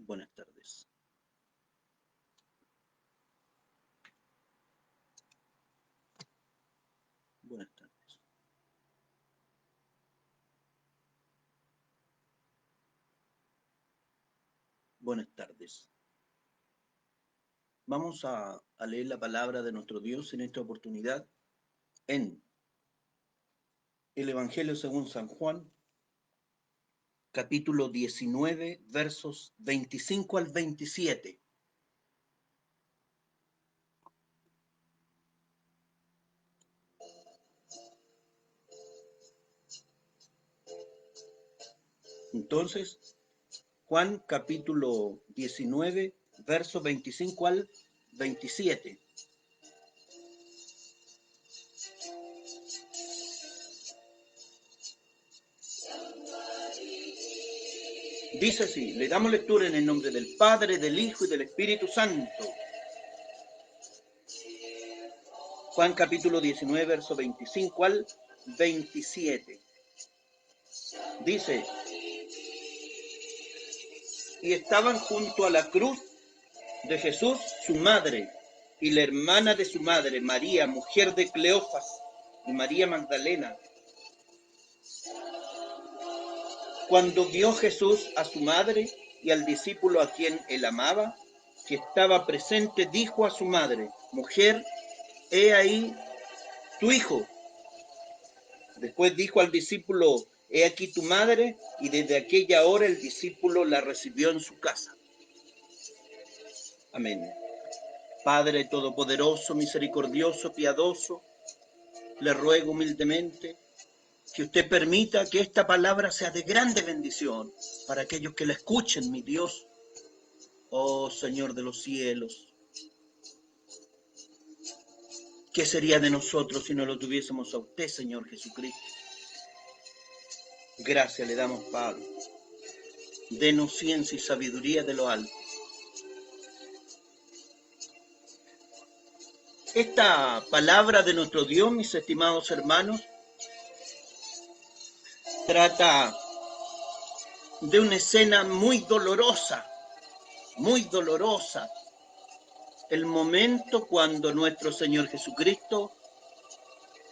Buenas tardes. Buenas tardes. Buenas tardes. Vamos a leer la palabra de nuestro Dios en esta oportunidad en el Evangelio según San Juan, capítulo 19, versos 25 al 27. Entonces, Juan capítulo 19, versos 25 al 27. Dice así, le damos lectura en el nombre del Padre, del Hijo y del Espíritu Santo. Juan capítulo 19, verso 25 al 27. Dice, y estaban junto a la cruz de Jesús su madre y la hermana de su madre, María, mujer de Cleofas, y María Magdalena. Cuando vio Jesús a su madre y al discípulo a quien él amaba, que estaba presente, dijo a su madre, mujer, he ahí tu hijo. Después dijo al discípulo, he aquí tu madre, y desde aquella hora el discípulo la recibió en su casa. Amén. Padre todopoderoso, misericordioso, piadoso, le ruego humildemente que usted permita que esta palabra sea de grande bendición para aquellos que la escuchen, mi Dios. Oh Señor de los cielos, ¿qué sería de nosotros si no lo tuviésemos a usted, Señor Jesucristo? Gracias le damos, Padre. Denos ciencia y sabiduría de lo alto. Esta palabra de nuestro Dios, mis estimados hermanos, trata de una escena muy dolorosa, el momento cuando nuestro Señor Jesucristo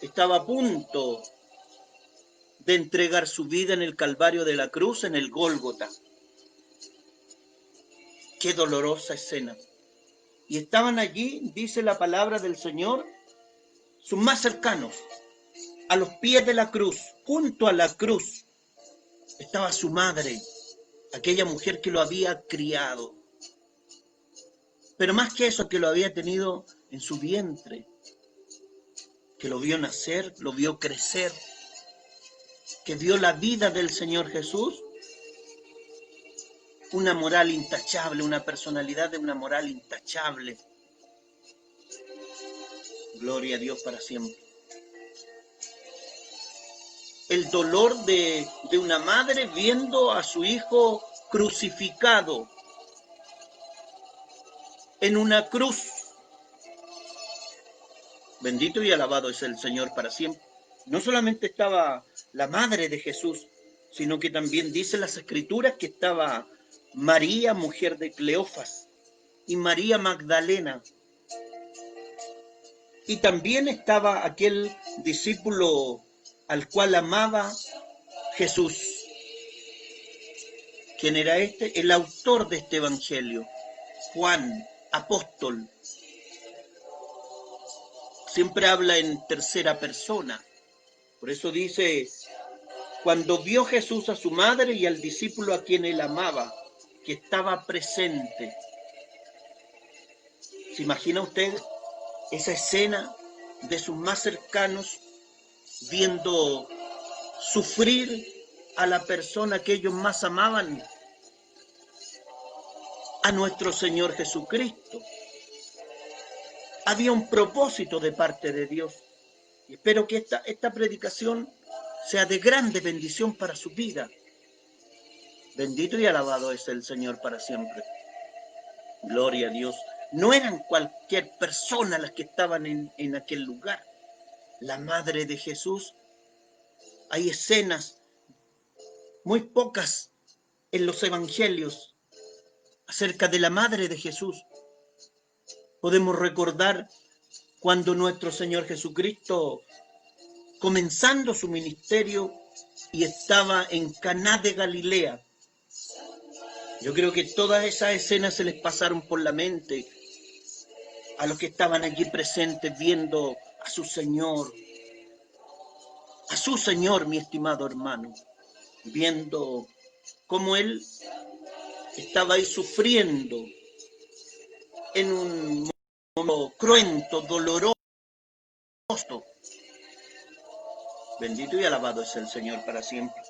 estaba a punto de entregar su vida en el Calvario de la Cruz, en el Gólgota. Qué dolorosa escena. Y estaban allí, dice la palabra del Señor, sus más cercanos, a los pies de la cruz, junto a la cruz, estaba su madre, aquella mujer que lo había criado. Pero más que eso, que lo había tenido en su vientre, que lo vio nacer, lo vio crecer, que vio la vida del Señor Jesús, una moral intachable, una personalidad de una moral intachable. Gloria a Dios para siempre. El dolor de una madre viendo a su hijo crucificado en una cruz. Bendito y alabado es el Señor para siempre. No solamente estaba la madre de Jesús, sino que también dice las Escrituras que estaba María, mujer de Cleofas, y María Magdalena. Y también estaba aquel discípulo al cual amaba Jesús. ¿Quién era este? El autor de este evangelio, Juan, apóstol. Siempre habla en tercera persona. Por eso dice, cuando vio Jesús a su madre y al discípulo a quien él amaba, que estaba presente. ¿Se imagina usted esa escena de sus más cercanos viendo sufrir a la persona que ellos más amaban? A nuestro Señor Jesucristo. Había un propósito de parte de Dios. Y espero que esta predicación sea de grande bendición para su vida. Bendito y alabado es el Señor para siempre. Gloria a Dios. No eran cualquier persona las que estaban en aquel lugar. La madre de Jesús. Hay escenas muy pocas en los evangelios acerca de la madre de Jesús. Podemos recordar cuando nuestro Señor Jesucristo, comenzando su ministerio, y estaba en Caná de Galilea. Yo creo que todas esas escenas se les pasaron por la mente a los que estaban allí presentes viendo a su Señor, mi estimado hermano, viendo cómo Él estaba ahí sufriendo en un momento cruento, doloroso. Bendito y alabado es el Señor para siempre.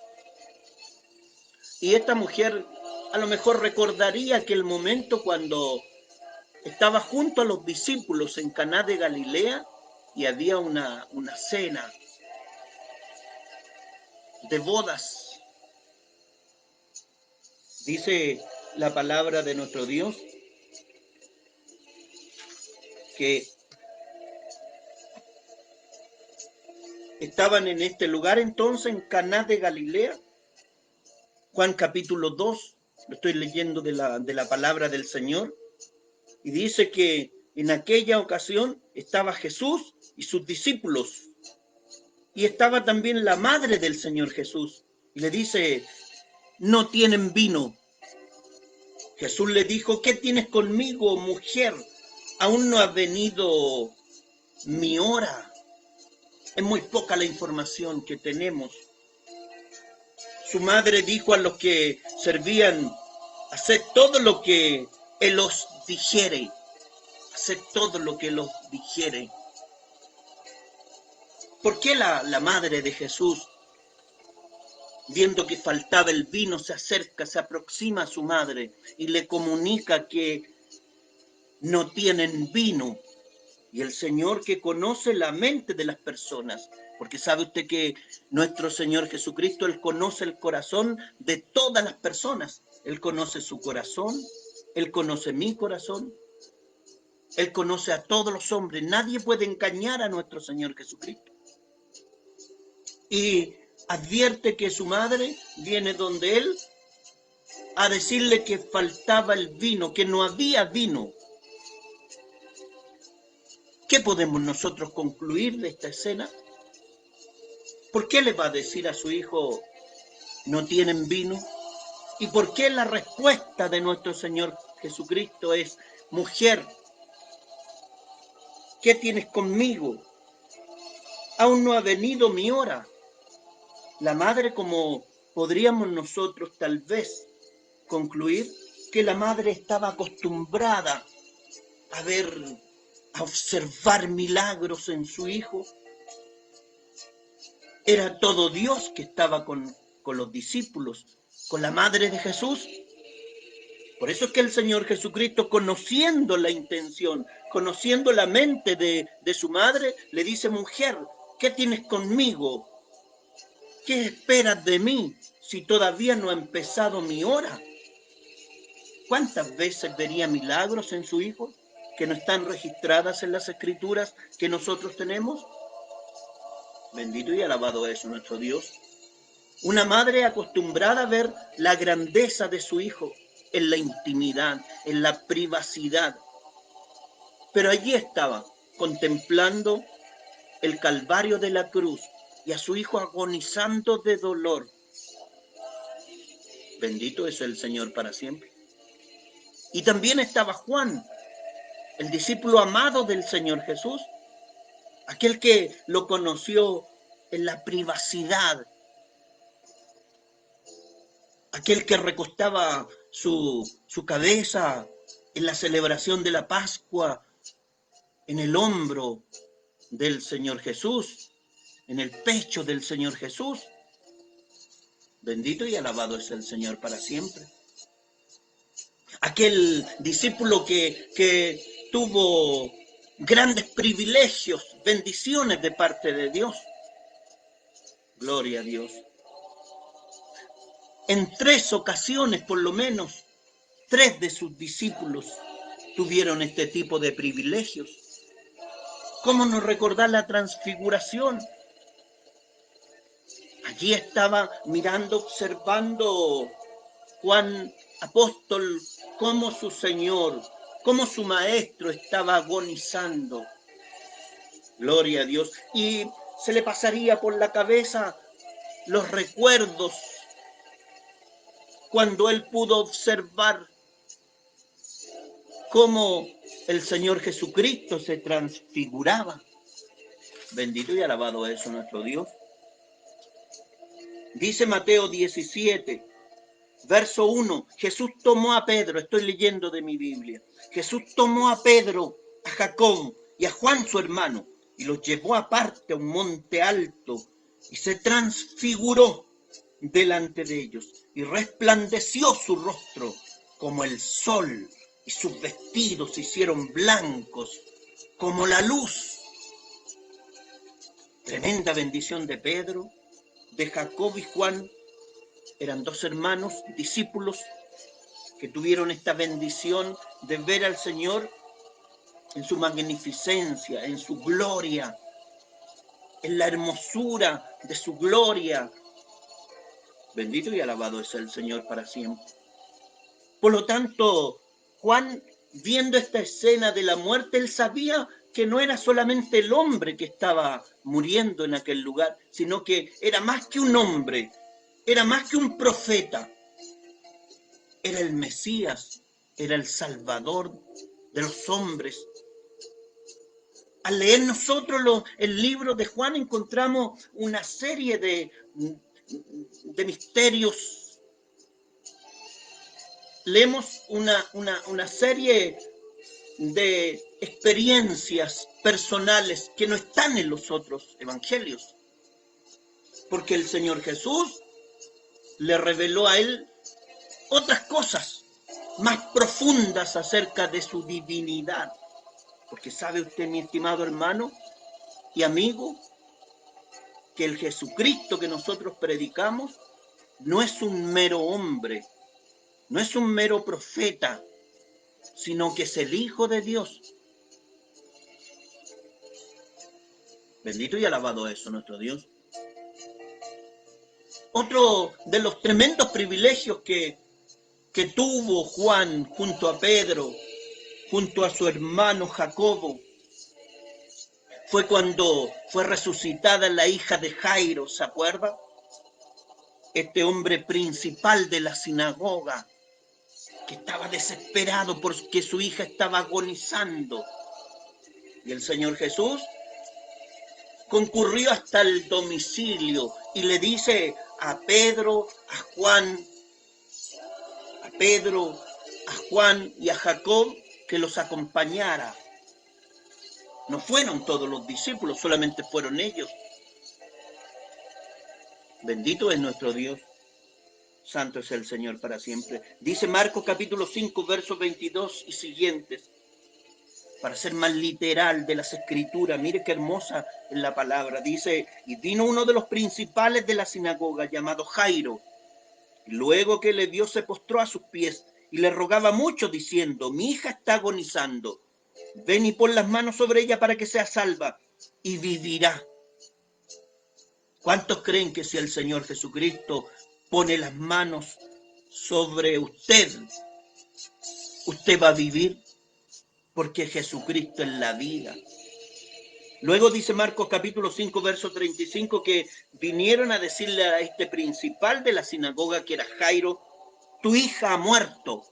Y esta mujer a lo mejor recordaría aquel momento cuando estaba junto a los discípulos en Caná de Galilea y había una cena de bodas. Dice la palabra de nuestro Dios que estaban en este lugar entonces en Caná de Galilea. Juan capítulo 2, lo estoy leyendo de la palabra del Señor, y dice que en aquella ocasión estaba Jesús y sus discípulos, y estaba también la madre del Señor Jesús, y le dice, no tienen vino. Jesús le dijo, ¿qué tienes conmigo, mujer? Aún no ha venido mi hora. Es muy poca la información que tenemos. Su madre dijo a los que servían, haced todo lo que Él os dijere. Haced todo lo que Él os dijere. ¿Por qué la madre de Jesús, viendo que faltaba el vino, se acerca, se aproxima a su madre y le comunica que no tienen vino? Y el Señor, que conoce la mente de las personas, porque sabe usted que nuestro Señor Jesucristo, Él conoce el corazón de todas las personas. Él conoce su corazón, Él conoce mi corazón, Él conoce a todos los hombres. Nadie puede engañar a nuestro Señor Jesucristo. Y advierte que su madre viene donde Él a decirle que faltaba el vino, que no había vino. ¿Qué podemos nosotros concluir de esta escena? ¿Por qué le va a decir a su hijo, no tienen vino? ¿Y por qué la respuesta de nuestro Señor Jesucristo es, mujer, ¿qué tienes conmigo? Aún no ha venido mi hora. La madre, como podríamos nosotros tal vez concluir, que la madre estaba acostumbrada a observar milagros en su hijo. Era todo Dios que estaba con los discípulos, con la madre de Jesús. Por eso es que el Señor Jesucristo, conociendo la intención, conociendo la mente de su madre, le dice, mujer, ¿qué tienes conmigo? ¿Qué esperas de mí si todavía no ha empezado mi hora? ¿Cuántas veces vería milagros en su hijo que no están registradas en las escrituras que nosotros tenemos? Bendito y alabado es nuestro Dios. Una madre acostumbrada a ver la grandeza de su hijo en la intimidad, en la privacidad. Pero allí estaba, contemplando el calvario de la cruz y a su hijo agonizando de dolor. Bendito es el Señor para siempre. Y también estaba Juan, el discípulo amado del Señor Jesús, aquel que lo conoció en la privacidad, aquel que recostaba su cabeza en la celebración de la Pascua, en el hombro del Señor Jesús, en el pecho del Señor Jesús. Bendito y alabado es el Señor para siempre. Aquel discípulo que tuvo grandes privilegios, bendiciones de parte de Dios. Gloria a Dios. En 3 ocasiones, por lo menos, 3 de sus discípulos tuvieron este tipo de privilegios. ¿Cómo no recordar la transfiguración? Allí estaba mirando, observando Juan apóstol cómo su Señor, cómo su Maestro estaba agonizando. Gloria a Dios. Y se le pasaría por la cabeza los recuerdos cuando él pudo observar cómo el Señor Jesucristo se transfiguraba. Bendito y alabado es nuestro Dios. Dice Mateo 17, verso 1, Jesús tomó a Pedro, estoy leyendo de mi Biblia, Jesús tomó a Pedro, a Jacob y a Juan su hermano, y los llevó aparte a un monte alto, y se transfiguró delante de ellos, y resplandeció su rostro como el sol, y sus vestidos se hicieron blancos como la luz. Tremenda bendición de Pedro, de Jacob y Juan. Eran dos hermanos, discípulos, que tuvieron esta bendición de ver al Señor en su magnificencia, en su gloria, en la hermosura de su gloria. Bendito y alabado es el Señor para siempre. Por lo tanto, Juan, viendo esta escena de la muerte, él sabía que no era solamente el hombre que estaba muriendo en aquel lugar, sino que era más que un hombre, era más que un profeta, era el Mesías, era el Salvador de los hombres. Al leer nosotros el libro de Juan encontramos una serie de misterios. Leemos una serie de experiencias personales que no están en los otros evangelios, porque el Señor Jesús le reveló a él otras cosas más profundas acerca de su divinidad. Porque sabe usted, mi estimado hermano y amigo, que el Jesucristo que nosotros predicamos no es un mero hombre, no es un mero profeta, sino que es el Hijo de Dios. Bendito y alabado eso, nuestro Dios. Otro de los tremendos privilegios que tuvo Juan junto a Pedro, junto a su hermano Jacobo, fue cuando fue resucitada la hija de Jairo, ¿se acuerda? Este hombre principal de la sinagoga, que estaba desesperado porque su hija estaba agonizando. Y el Señor Jesús concurrió hasta el domicilio y le dice a Pedro, a Juan y a Jacob que los acompañara. No fueron todos los discípulos, solamente fueron ellos. Bendito es nuestro Dios. Santo es el Señor para siempre. Dice Marcos capítulo 5, versos 22 y siguientes. Para ser más literal de las escrituras, mire qué hermosa es la palabra. Dice, y vino uno de los principales de la sinagoga llamado Jairo. Y luego que le vio se postró a sus pies y le rogaba mucho diciendo, mi hija está agonizando. Ven y pon las manos sobre ella para que sea salva y vivirá. ¿Cuántos creen que si el Señor Jesucristo pone las manos sobre usted, usted va a vivir? Porque Jesucristo es la vida. Luego dice Marcos capítulo 5, verso 35, que vinieron a decirle a este principal de la sinagoga, que era Jairo, tu hija ha muerto.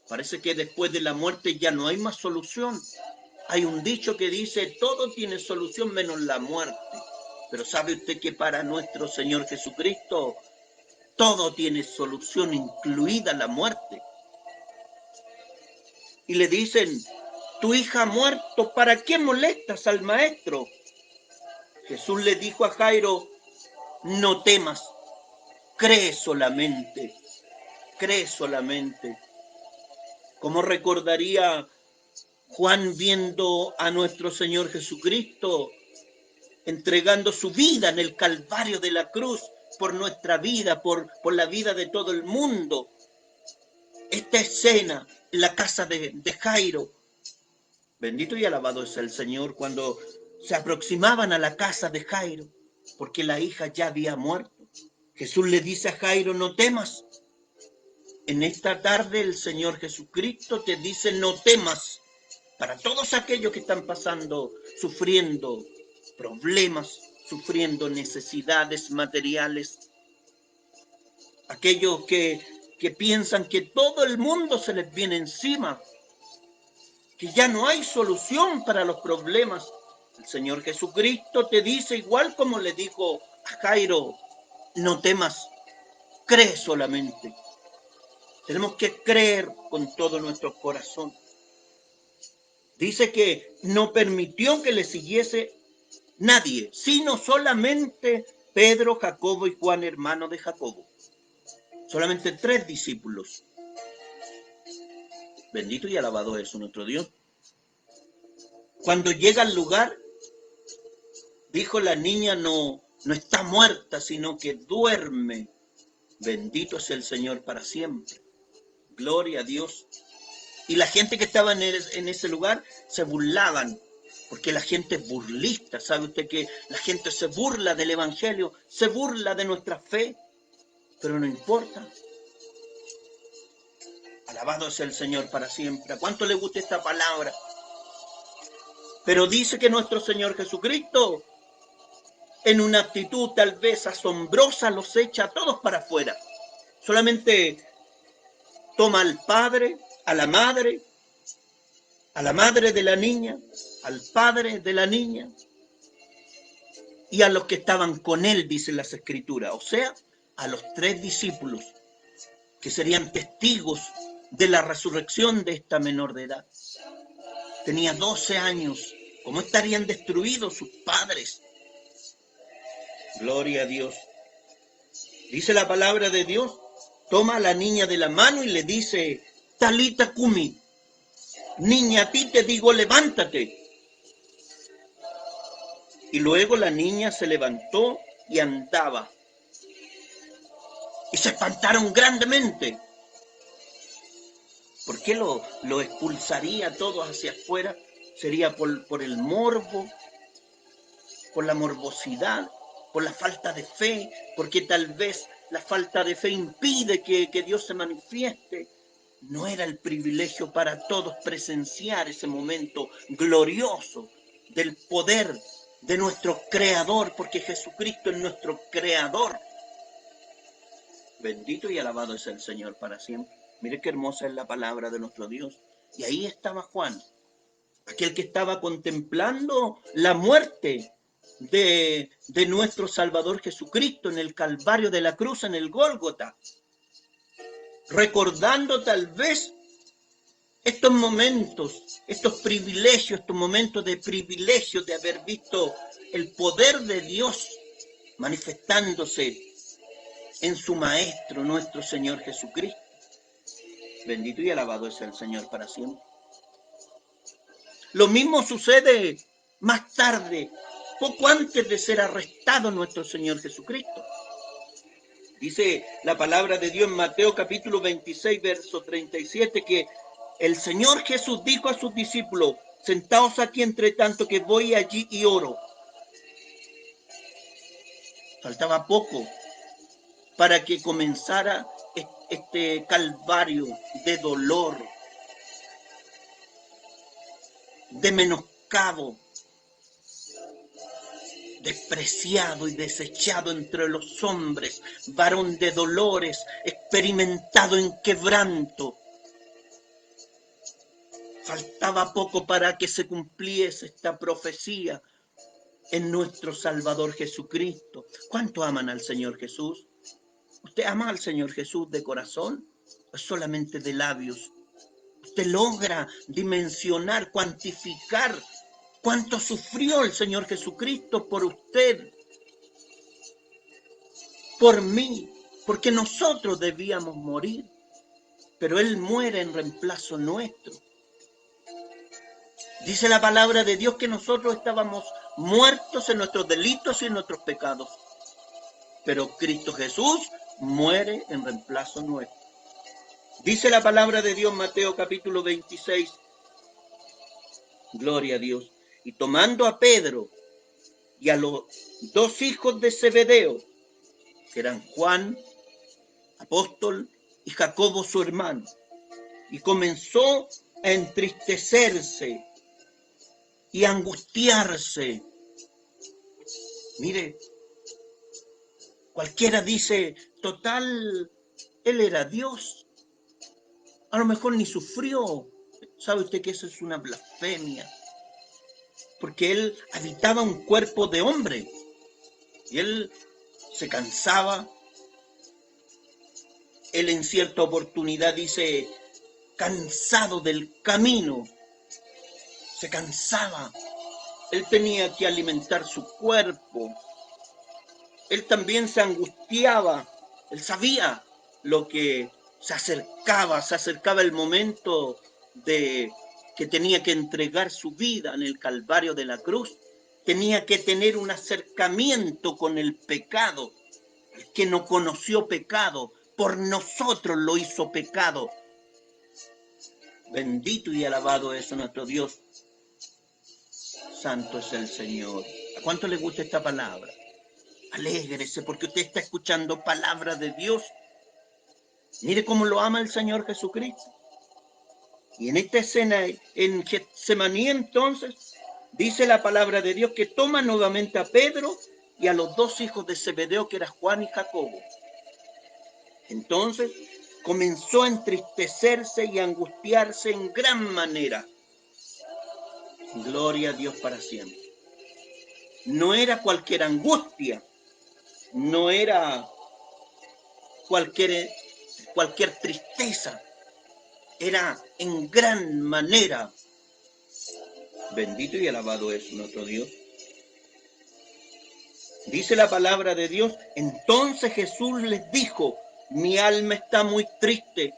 Parece que después de la muerte ya no hay más solución. Hay un dicho que dice, todo tiene solución menos la muerte. Pero ¿sabe usted que para nuestro Señor Jesucristo todo tiene solución, incluida la muerte? Y le dicen, tu hija ha muerto, ¿para qué molestas al maestro? Jesús le dijo a Jairo, no temas, cree solamente, cree solamente. ¿Cómo recordaría Juan viendo a nuestro Señor Jesucristo entregando su vida en el Calvario de la cruz por nuestra vida, por la vida de todo el mundo? Esta escena en la casa de Jairo, bendito y alabado es el Señor, cuando se aproximaban a la casa de Jairo, porque la hija ya había muerto. Jesús le dice a Jairo, no temas, En esta tarde el Señor Jesucristo te dice: no temas. Para todos aquellos que están pasando, sufriendo problemas, sufriendo necesidades materiales, aquellos que piensan que todo el mundo se les viene encima, que ya no hay solución para los problemas, el Señor Jesucristo te dice, igual como le dijo a Jairo: no temas, cree solamente. Tenemos que creer con todo nuestro corazón. Dice que no permitió que le siguiese nadie, sino solamente Pedro, Jacobo y Juan, hermano de Jacobo. Solamente 3 discípulos. Bendito y alabado es nuestro Dios. Cuando llega al lugar, dijo: la niña no está muerta, sino que duerme. Bendito es el Señor para siempre. Gloria a Dios. Y la gente que estaba en ese lugar se burlaban, porque la gente es burlista. ¿Sabe usted que la gente se burla del Evangelio, se burla de nuestra fe? Pero no importa. Alabado es el Señor para siempre. ¿A cuánto le gusta esta palabra? Pero dice que nuestro Señor Jesucristo, en una actitud tal vez asombrosa, los echa a todos para afuera. Solamente toma al padre, a la madre de la niña, al padre de la niña y a los que estaban con él, dicen las Escrituras. O sea, a los 3 discípulos que serían testigos de la resurrección de esta menor de edad. Tenía 12 años. ¿Cómo estarían destruidos sus padres? Gloria a Dios. Dice la palabra de Dios, toma a la niña de la mano y le dice: Talita cumi, niña, a ti te digo, levántate. Y luego la niña se levantó y andaba. Y se espantaron grandemente. ¿Por qué lo expulsaría todos hacia afuera? Sería por el morbo, por la morbosidad, por la falta de fe, porque tal vez la falta de fe impide que Dios se manifieste. No era el privilegio para todos presenciar ese momento glorioso del poder de nuestro Creador, porque Jesucristo es nuestro Creador. Bendito y alabado es el Señor para siempre. Mire qué hermosa es la palabra de nuestro Dios. Y ahí estaba Juan, aquel que estaba contemplando la muerte de nuestro Salvador Jesucristo en el Calvario de la cruz, en el Gólgota, recordando tal vez estos momentos, estos privilegios, estos momentos de privilegio de haber visto el poder de Dios manifestándose en su Maestro, nuestro Señor Jesucristo. Bendito y alabado es el Señor para siempre. Lo mismo sucede más tarde, poco antes de ser arrestado nuestro Señor Jesucristo. Dice la palabra de Dios en Mateo capítulo 26, verso 37, que el Señor Jesús dijo a sus discípulos: sentaos aquí entre tanto que voy allí y oro. Faltaba poco para que comenzara este calvario de dolor, de menoscabo, despreciado y desechado entre los hombres, varón de dolores, experimentado en quebranto. Faltaba poco para que se cumpliese esta profecía en nuestro Salvador Jesucristo. ¿Cuánto aman al Señor Jesús? ¿Usted ama al Señor Jesús de corazón o solamente de labios? ¿Usted logra dimensionar, cuantificar cuánto sufrió el Señor Jesucristo por usted, por mí? Porque nosotros debíamos morir, pero Él muere en reemplazo nuestro. Dice la palabra de Dios que nosotros estábamos muertos en nuestros delitos y en nuestros pecados, pero Cristo Jesús muere en reemplazo nuestro. Dice la palabra de Dios, Mateo capítulo 26, gloria a Dios, y tomando a Pedro y a los 2 hijos de Zebedeo, que eran Juan, apóstol, y Jacobo su hermano. Y comenzó a entristecerse y a angustiarse. Mire, cualquiera dice, total, él era Dios. A lo mejor ni sufrió. ¿Sabe usted que eso es una blasfemia? Porque él habitaba un cuerpo de hombre. Y él se cansaba. Él en cierta oportunidad dice, cansado del camino. Se cansaba. Él tenía que alimentar su cuerpo. Él también se angustiaba. Él sabía lo que se acercaba el momento de que tenía que entregar su vida en el Calvario de la cruz. Tenía que tener un acercamiento con el pecado. El que no conoció pecado, por nosotros lo hizo pecado. Bendito y alabado es nuestro Dios. Santo es el Señor. ¿A cuánto le gusta esta palabra? Alégrese porque usted está escuchando palabra de Dios. Mire cómo lo ama el Señor Jesucristo. Y en esta escena, en Getsemaní, entonces, dice la palabra de Dios que toma nuevamente a Pedro y a los dos hijos de Zebedeo, que eran Juan y Jacobo. Entonces, comenzó a entristecerse y a angustiarse en gran manera. Gloria a Dios para siempre. No era cualquier angustia, no era cualquier tristeza, era en gran manera. Bendito y alabado es nuestro Dios. Dice la palabra de Dios, entonces Jesús les dijo, mi alma está muy triste.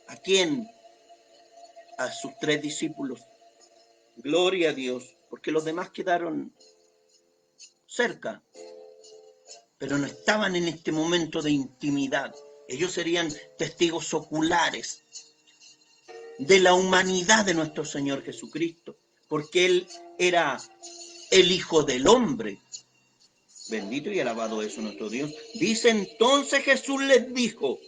¿A quién? A sus 3 discípulos. Gloria a Dios, porque los demás quedaron cerca, pero no estaban en este momento de intimidad. Ellos serían testigos oculares de la humanidad de nuestro Señor Jesucristo, porque Él era el Hijo del Hombre. Bendito y alabado es nuestro Dios. Dice entonces Jesús les dijo,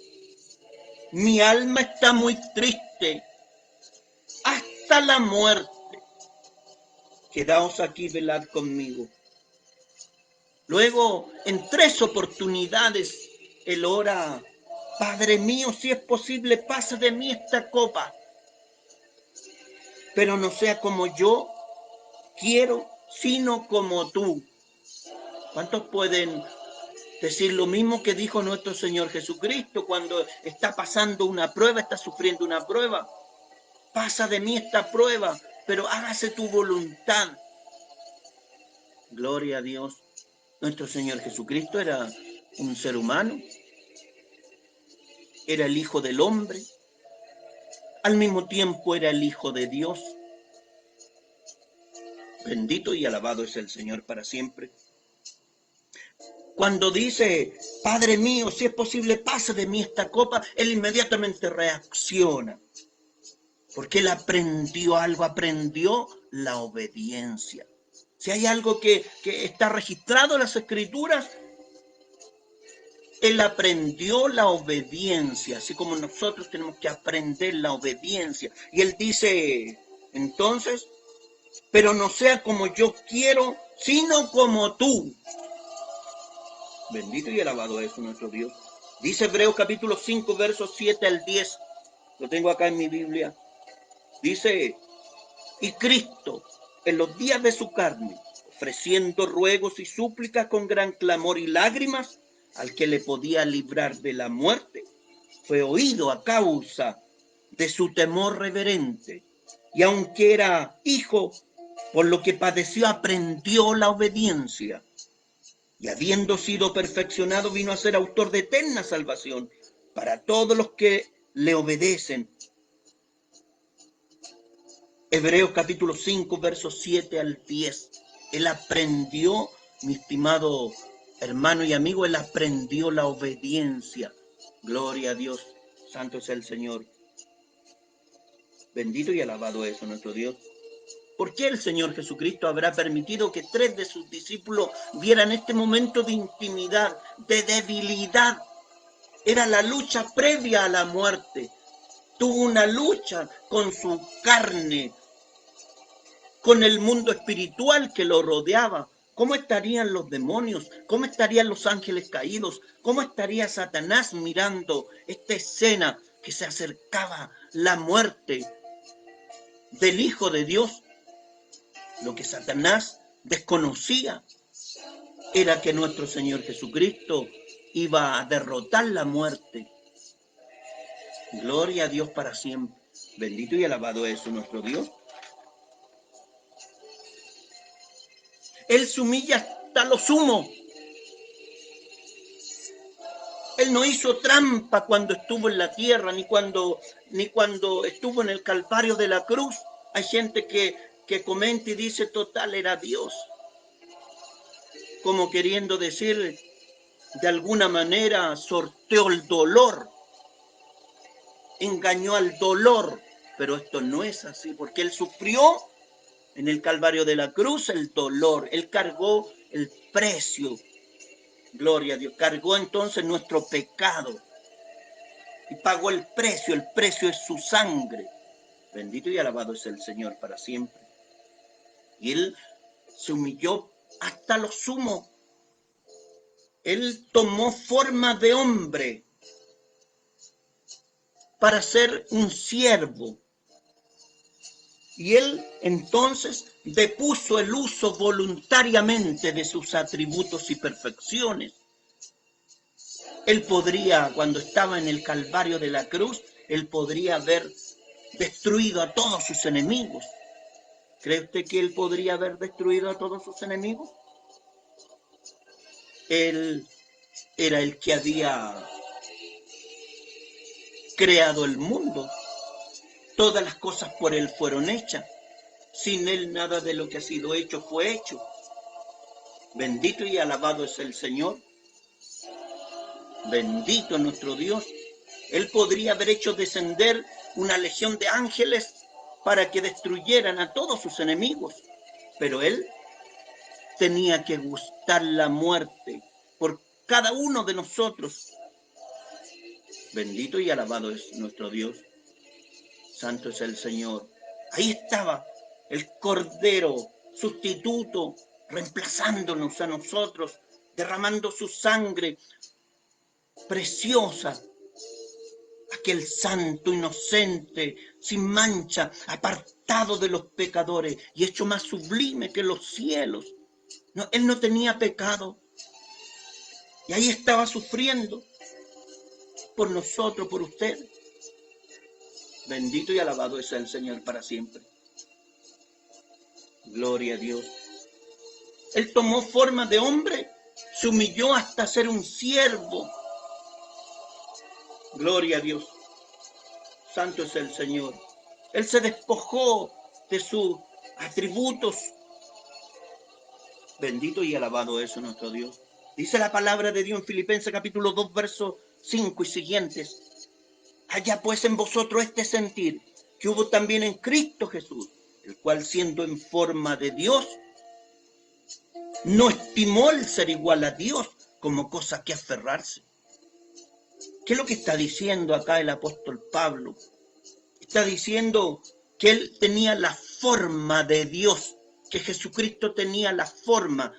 mi alma está muy triste, hasta la muerte. Quedaos aquí, velad conmigo. Luego, en 3 oportunidades, él ora, Padre mío, si es posible, pasa de mí esta copa, pero no sea como yo quiero, sino como tú. ¿Cuántos pueden decir lo mismo que dijo nuestro Señor Jesucristo cuando está pasando una prueba, está sufriendo una prueba? Pasa de mí esta prueba, pero hágase tu voluntad. Gloria a Dios. Nuestro Señor Jesucristo era un ser humano, era el Hijo del Hombre, al mismo tiempo era el Hijo de Dios. Bendito y alabado es el Señor para siempre. Cuando dice, Padre mío, si es posible, pase de mí esta copa, él inmediatamente reacciona. Porque él aprendió algo, aprendió la obediencia. Si hay algo que está registrado en las Escrituras, él aprendió la obediencia, así como nosotros tenemos que aprender la obediencia. Y él dice, entonces, pero no sea como yo quiero, sino como tú. Bendito y alabado es nuestro Dios. Dice Hebreos capítulo 5, versos 7 al 10. Lo tengo acá en mi Biblia. Dice, y Cristo, en los días de su carne, ofreciendo ruegos y súplicas con gran clamor y lágrimas, al que le podía librar de la muerte, fue oído a causa de su temor reverente. Y aunque era hijo, por lo que padeció, aprendió la obediencia. Y habiendo sido perfeccionado, vino a ser autor de eterna salvación para todos los que le obedecen. Hebreos capítulo 5, versos 7 al 10. Él aprendió, mi estimado hermano y amigo, él aprendió la obediencia. Gloria a Dios, santo es el Señor. Bendito y alabado es nuestro Dios. ¿Por qué el Señor Jesucristo habrá permitido que 3 de sus discípulos vieran este momento de intimidad, de debilidad? Era la lucha previa a la muerte. Tuvo una lucha con su carne, con el mundo espiritual que lo rodeaba. ¿Cómo estarían los demonios? ¿Cómo estarían los ángeles caídos? ¿Cómo estaría Satanás mirando esta escena que se acercaba la muerte del Hijo de Dios? Lo que Satanás desconocía era que nuestro Señor Jesucristo iba a derrotar la muerte. Gloria a Dios para siempre. Bendito y alabado es nuestro Dios. Él se humilla hasta lo sumo. Él no hizo trampa cuando estuvo en la tierra, ni cuando estuvo en el Calvario de la cruz. Hay gente que comenta y dice, total, era Dios. Como queriendo decir, de alguna manera, sorteó el dolor. Engañó al dolor. Pero esto no es así, porque Él sufrió en el Calvario de la cruz el dolor. Él cargó el precio. Gloria a Dios. Cargó entonces nuestro pecado. Y pagó el precio es su sangre. Bendito y alabado es el Señor para siempre. Y Él se humilló hasta lo sumo. Él tomó forma de hombre para ser un siervo. Y Él entonces depuso el uso voluntariamente de sus atributos y perfecciones. Él podría, cuando estaba en el Calvario de la cruz, Él podría haber destruido a todos sus enemigos. ¿Cree usted que Él podría haber destruido a todos sus enemigos? Él era el que había creado el mundo. Todas las cosas por Él fueron hechas. Sin Él nada de lo que ha sido hecho fue hecho. Bendito y alabado es el Señor. Bendito nuestro Dios. Él podría haber hecho descender una legión de ángeles para que destruyeran a todos sus enemigos. Pero Él tenía que gustar la muerte por cada uno de nosotros. Bendito y alabado es nuestro Dios. Santo es el Señor. Ahí estaba el Cordero sustituto, reemplazándonos a nosotros, derramando su sangre preciosa. Aquel santo, inocente, sin mancha, apartado de los pecadores y hecho más sublime que los cielos. No, Él no tenía pecado. Y ahí estaba sufriendo por nosotros, por usted. Bendito y alabado es el Señor para siempre. Gloria a Dios. Él tomó forma de hombre, se humilló hasta ser un siervo. Gloria a Dios. Santo es el Señor. Él se despojó de sus atributos. Bendito y alabado es nuestro Dios. Dice la palabra de Dios en Filipenses capítulo 2, versos 5 y siguientes. Haya pues en vosotros este sentir que hubo también en Cristo Jesús, el cual siendo en forma de Dios, no estimó el ser igual a Dios como cosa que aferrarse. ¿Qué es lo que está diciendo acá el apóstol Pablo? Está diciendo que él tenía la forma de Dios, que Jesucristo tenía la forma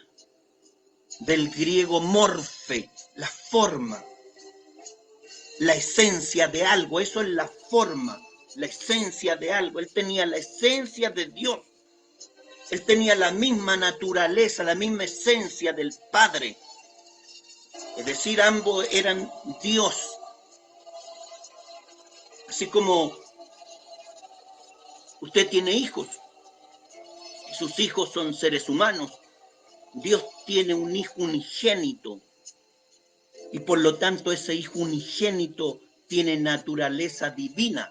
del griego morfe, la forma, la esencia de algo, eso es la forma, la esencia de algo. Él tenía la esencia de Dios. Él tenía la misma naturaleza, la misma esencia del Padre. Es decir, ambos eran Dios. Así como usted tiene hijos, y sus hijos son seres humanos, Dios tiene un hijo unigénito, y por lo tanto ese hijo unigénito tiene naturaleza divina.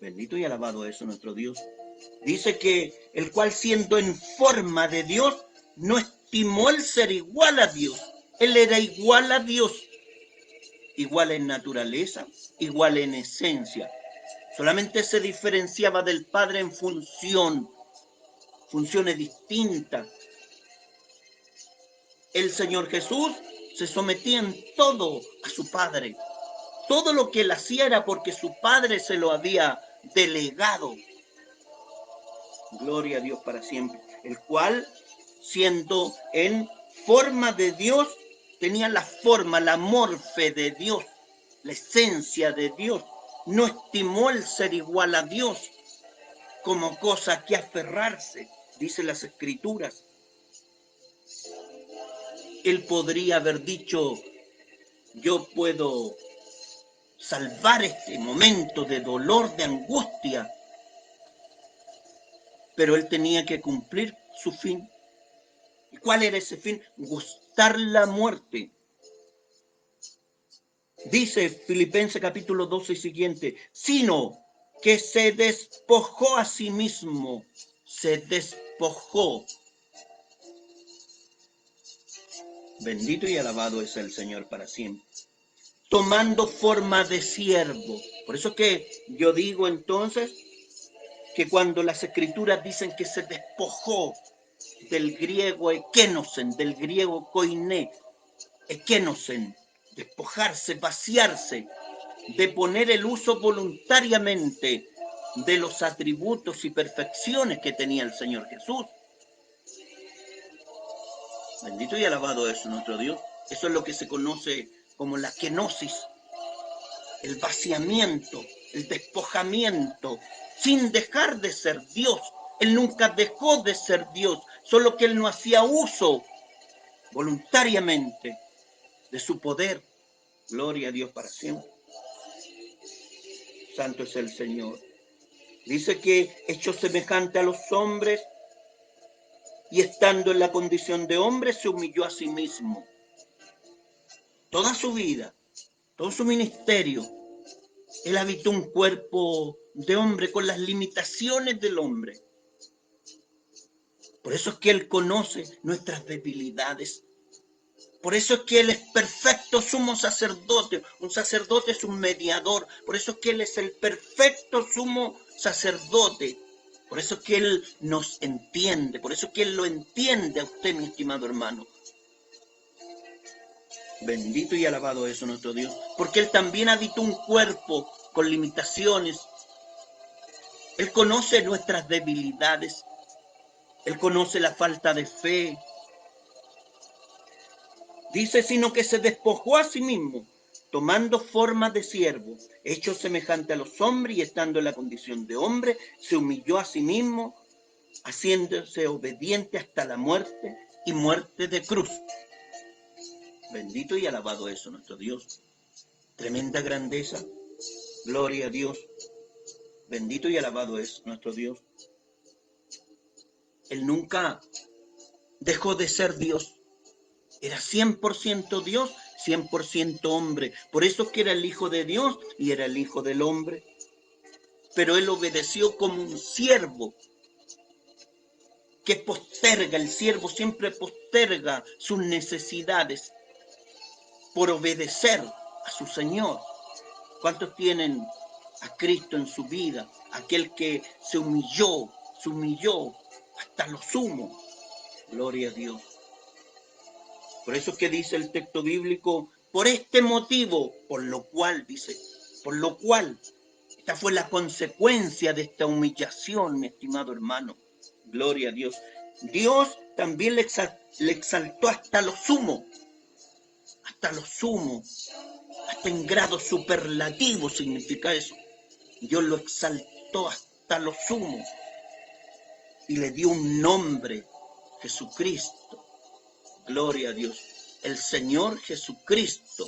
Bendito y alabado es nuestro Dios. Dice que el cual siendo en forma de Dios, no estimó el ser igual a Dios. Él era igual a Dios, igual en naturaleza, igual en esencia. Solamente se diferenciaba del Padre en funciones distintas. El Señor Jesús se sometía en todo a su padre. Todo lo que él hacía era porque su padre se lo había delegado. Gloria a Dios para siempre. El cual, siendo en forma de Dios, tenía la forma, la morfe de Dios, la esencia de Dios. No estimó el ser igual a Dios como cosa que aferrarse, dice las Escrituras. Él podría haber dicho, yo puedo salvar este momento de dolor, de angustia, pero él tenía que cumplir su fin. ¿Y cuál era ese fin? Gustar la muerte. Dice Filipenses capítulo 12 y siguiente, sino que se despojó a sí mismo, se despojó. Bendito y alabado es el Señor para siempre. Tomando forma de siervo. Por eso que yo digo entonces que cuando las Escrituras dicen que se despojó del griego ekenosen, del griego koiné, ekenosen, despojarse, vaciarse, de poner el uso voluntariamente de los atributos y perfecciones que tenía el Señor Jesús. Bendito y alabado es nuestro Dios. Eso es lo que se conoce como la kenosis, el vaciamiento, el despojamiento, sin dejar de ser Dios. Él nunca dejó de ser Dios, solo que él no hacía uso voluntariamente de su poder. Gloria a Dios para siempre. Santo es el Señor. Dice que hecho semejante a los hombres y estando en la condición de hombre se humilló a sí mismo. Toda su vida, todo su ministerio, él habitó un cuerpo de hombre con las limitaciones del hombre. Por eso es que él conoce nuestras debilidades. Por eso es que él es perfecto sumo sacerdote. Un sacerdote es un mediador. Por eso es que él es el perfecto sumo sacerdote. Por eso es que él nos entiende. Por eso es que él lo entiende a usted, mi estimado hermano. Bendito y alabado es nuestro Dios. Porque él también habitó un cuerpo con limitaciones. Él conoce nuestras debilidades. Él conoce la falta de fe. Dice, sino que se despojó a sí mismo, tomando forma de siervo, hecho semejante a los hombres y estando en la condición de hombre, se humilló a sí mismo, haciéndose obediente hasta la muerte y muerte de cruz. Bendito y alabado es nuestro Dios. Tremenda grandeza. Gloria a Dios. Bendito y alabado es nuestro Dios. Él nunca dejó de ser Dios. Era 100% Dios, 100% hombre. Por eso es que era el Hijo de Dios y era el Hijo del hombre. Pero él obedeció como un siervo que posterga. El siervo siempre posterga sus necesidades por obedecer a su Señor. ¿Cuántos tienen a Cristo en su vida? Aquel que se humilló hasta lo sumo. Gloria a Dios. Por eso es que dice el texto bíblico, por este motivo, por lo cual, esta fue la consecuencia de esta humillación, mi estimado hermano. Gloria a Dios. Dios también le exaltó hasta lo sumo, hasta en grado superlativo significa eso. Dios lo exaltó hasta lo sumo y le dio un nombre, Jesucristo. Gloria a Dios. El Señor Jesucristo.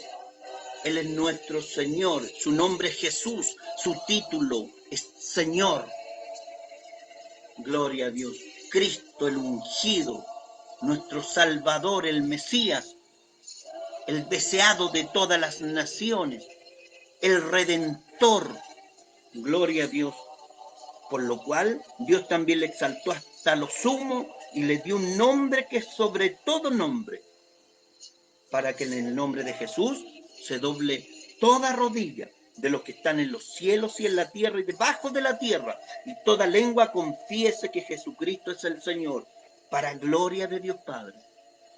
Él es nuestro Señor. Su nombre es Jesús. Su título es Señor. Gloria a Dios. Cristo el ungido. Nuestro Salvador, el Mesías. El deseado de todas las naciones. El Redentor. Gloria a Dios. Por lo cual Dios también le exaltó hasta lo sumo y le dio un nombre que es sobre todo nombre, para que en el nombre de Jesús se doble toda rodilla de los que están en los cielos y en la tierra y debajo de la tierra, y toda lengua confiese que Jesucristo es el Señor, para gloria de Dios Padre.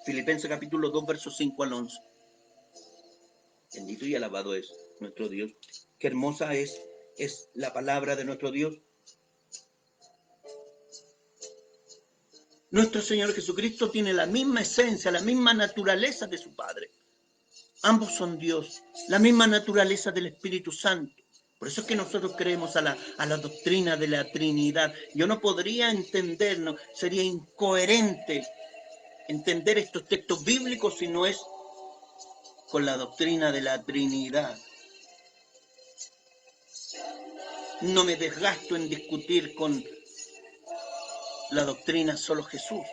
Filipenses capítulo 2, versos 5 al 11. Bendito y alabado es nuestro Dios. Qué hermosa es la palabra de nuestro Dios. Nuestro Señor Jesucristo tiene la misma esencia, la misma naturaleza de su Padre. Ambos son Dios, la misma naturaleza del Espíritu Santo. Por eso es que nosotros creemos a la doctrina de la Trinidad. Yo no podría entendernos, sería incoherente entender estos textos bíblicos si no es con la doctrina de la Trinidad. No me desgasto en discutir con la doctrina solo Jesús.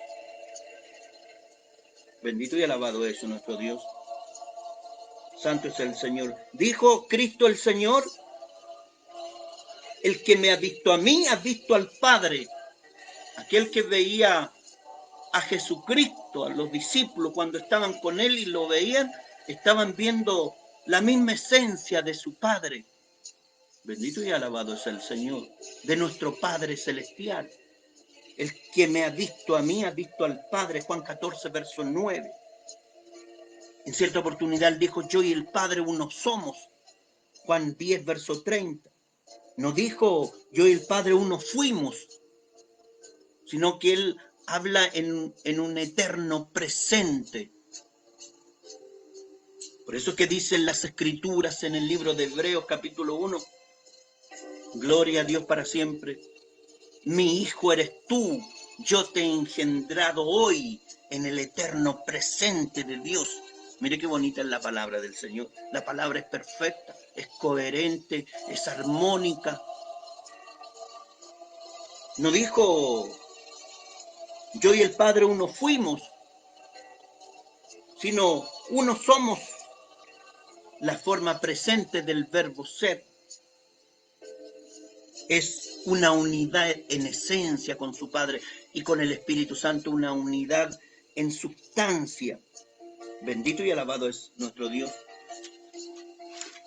Bendito y alabado es nuestro Dios. Santo es el Señor. Dijo Cristo el Señor: el que me ha visto a mí, ha visto al Padre. Aquel que veía a Jesucristo, a los discípulos cuando estaban con él y lo veían, estaban viendo la misma esencia de su Padre. Bendito y alabado es el Señor, de nuestro Padre celestial. El que me ha visto a mí, ha visto al Padre. Juan 14, verso 9. En cierta oportunidad dijo: yo y el Padre uno somos. Juan 10, verso 30. No dijo: yo y el Padre uno fuimos, sino que él habla en un eterno presente. Por eso es que dicen las Escrituras en el libro de Hebreos capítulo 1, gloria a Dios para siempre. Mi hijo eres tú, yo te he engendrado hoy en el eterno presente de Dios. Mire qué bonita es la palabra del Señor. La palabra es perfecta, es coherente, es armónica. No dijo: yo y el Padre uno fuimos, sino uno somos, la forma presente del verbo ser. Es una unidad en esencia con su Padre y con el Espíritu Santo, una unidad en sustancia. Bendito y alabado es nuestro Dios.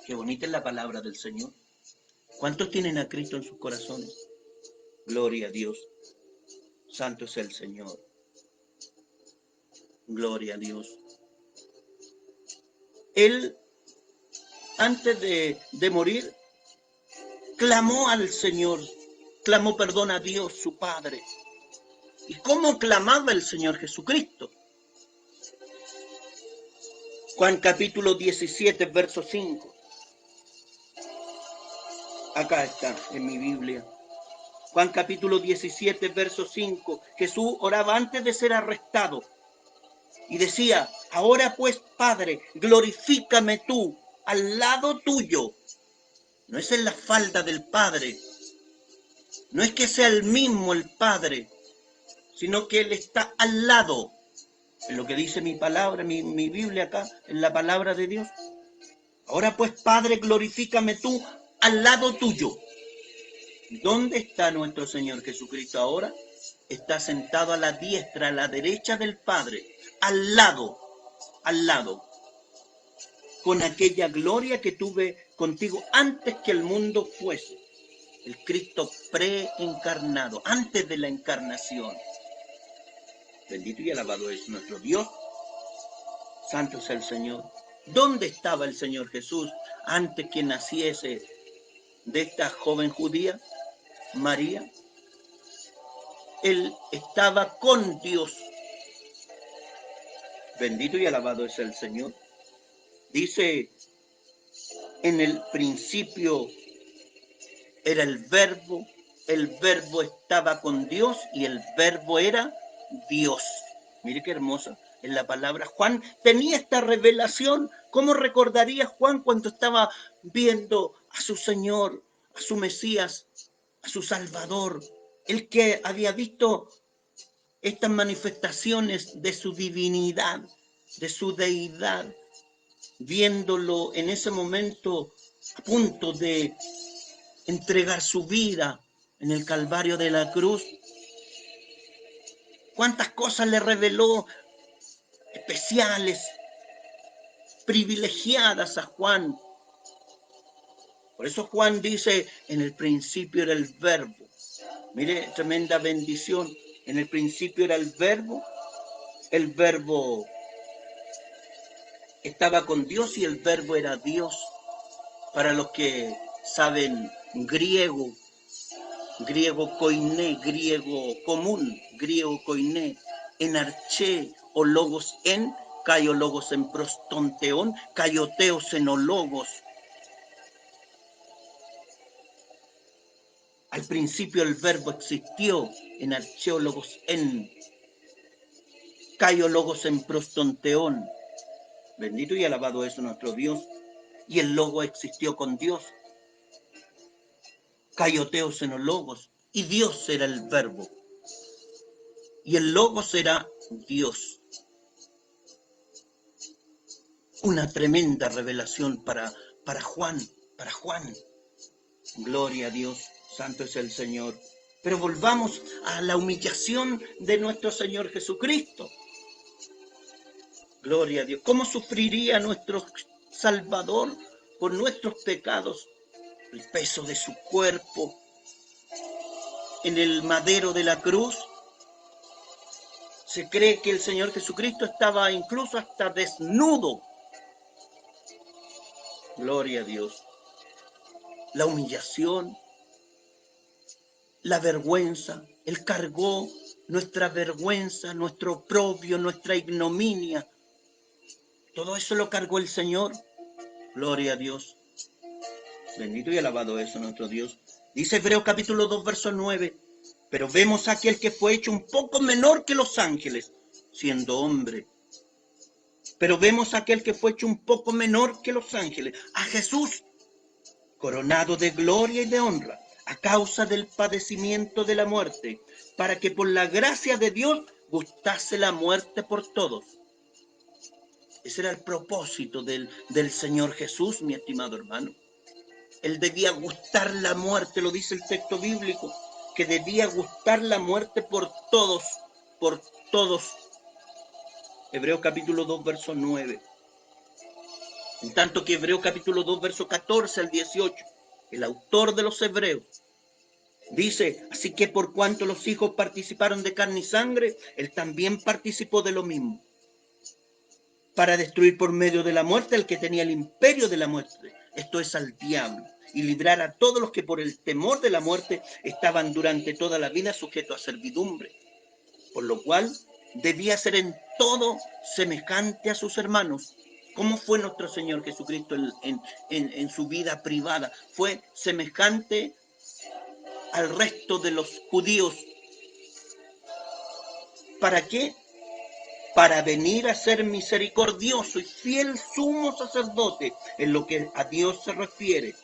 Qué bonita es la palabra del Señor. ¿Cuántos tienen a Cristo en sus corazones? Gloria a Dios. Santo es el Señor. Gloria a Dios. Él, antes de morir, clamó al Señor, clamó perdón a Dios, su Padre. ¿Y cómo clamaba el Señor Jesucristo? Juan capítulo 17, verso 5. Acá está en mi Biblia. Juan capítulo 17, verso 5. Jesús oraba antes de ser arrestado y decía: ahora pues, Padre, glorifícame tú al lado tuyo. No es en la falda del Padre, no es que sea el mismo el Padre, sino que Él está al lado. Es lo que dice mi palabra, mi Biblia acá, en la palabra de Dios. Ahora pues, Padre, glorifícame tú al lado tuyo. ¿Dónde está nuestro Señor Jesucristo ahora? Está sentado a la diestra, a la derecha del Padre, al lado, con aquella gloria que tuve contigo antes que el mundo fuese. El Cristo preencarnado, antes de la encarnación. Bendito y alabado es nuestro Dios. Santo es el Señor. ¿Dónde estaba el Señor Jesús antes que naciese de esta joven judía, María? Él estaba con Dios. Bendito y alabado es el Señor. Dice: en el principio era el verbo estaba con Dios y el verbo era Dios. Mire qué hermosa es la palabra. Juan tenía esta revelación. ¿Cómo recordaría Juan cuando estaba viendo a su Señor, a su Mesías, a su Salvador? El que había visto estas manifestaciones de su divinidad, de su deidad, viéndolo en ese momento a punto de entregar su vida en el Calvario de la cruz. Cuántas cosas le reveló especiales, privilegiadas a Juan. Por eso Juan dice: en el principio era el verbo. Mire, tremenda bendición. En el principio era el verbo estaba con Dios y el verbo era Dios. Para los que saben griego, griego koiné, griego común, griego koiné, en arché o logos en, caio logos en prostonteón, caioteos en logos. Al principio el verbo existió en archeólogos en, caiólogos en prostonteón. Bendito y alabado es nuestro Dios. Y el logo existió con Dios. Caioteos en logos. Y Dios era el verbo. Y el logos era Dios. Una tremenda revelación para Juan. Gloria a Dios. Santo es el Señor. Pero volvamos a la humillación de nuestro Señor Jesucristo. Gloria a Dios. ¿Cómo sufriría nuestro Salvador por nuestros pecados? El peso de su cuerpo en el madero de la cruz. Se cree que el Señor Jesucristo estaba incluso hasta desnudo. Gloria a Dios. La humillación, la vergüenza. Él cargó nuestra vergüenza, nuestro oprobio, nuestra ignominia. Todo eso lo cargó el Señor. Gloria a Dios. Bendito y alabado es nuestro Dios. Dice Hebreos capítulo 2, verso 9. Pero vemos a aquel que fue hecho un poco menor que los ángeles, siendo hombre. Pero vemos a aquel que fue hecho un poco menor que los ángeles, a Jesús, coronado de gloria y de honra, a causa del padecimiento de la muerte, para que por la gracia de Dios gustase la muerte por todos. Ese era el propósito del Señor Jesús, mi estimado hermano. Él debía gustar la muerte, lo dice el texto bíblico, que debía gustar la muerte por todos, por todos. Hebreos capítulo 2, verso 9. En tanto que Hebreos capítulo 2, verso 14 al 18, el autor de los Hebreos dice, así que por cuanto los hijos participaron de carne y sangre, él también participó de lo mismo, para destruir por medio de la muerte al que tenía el imperio de la muerte, esto es al diablo, y librar a todos los que por el temor de la muerte estaban durante toda la vida sujetos a servidumbre, por lo cual debía ser en todo semejante a sus hermanos. ¿Cómo fue nuestro Señor Jesucristo en su vida privada? Fue semejante al resto de los judíos. ¿Para qué? Para venir a ser misericordioso y fiel sumo sacerdote en lo que a Dios se refiere.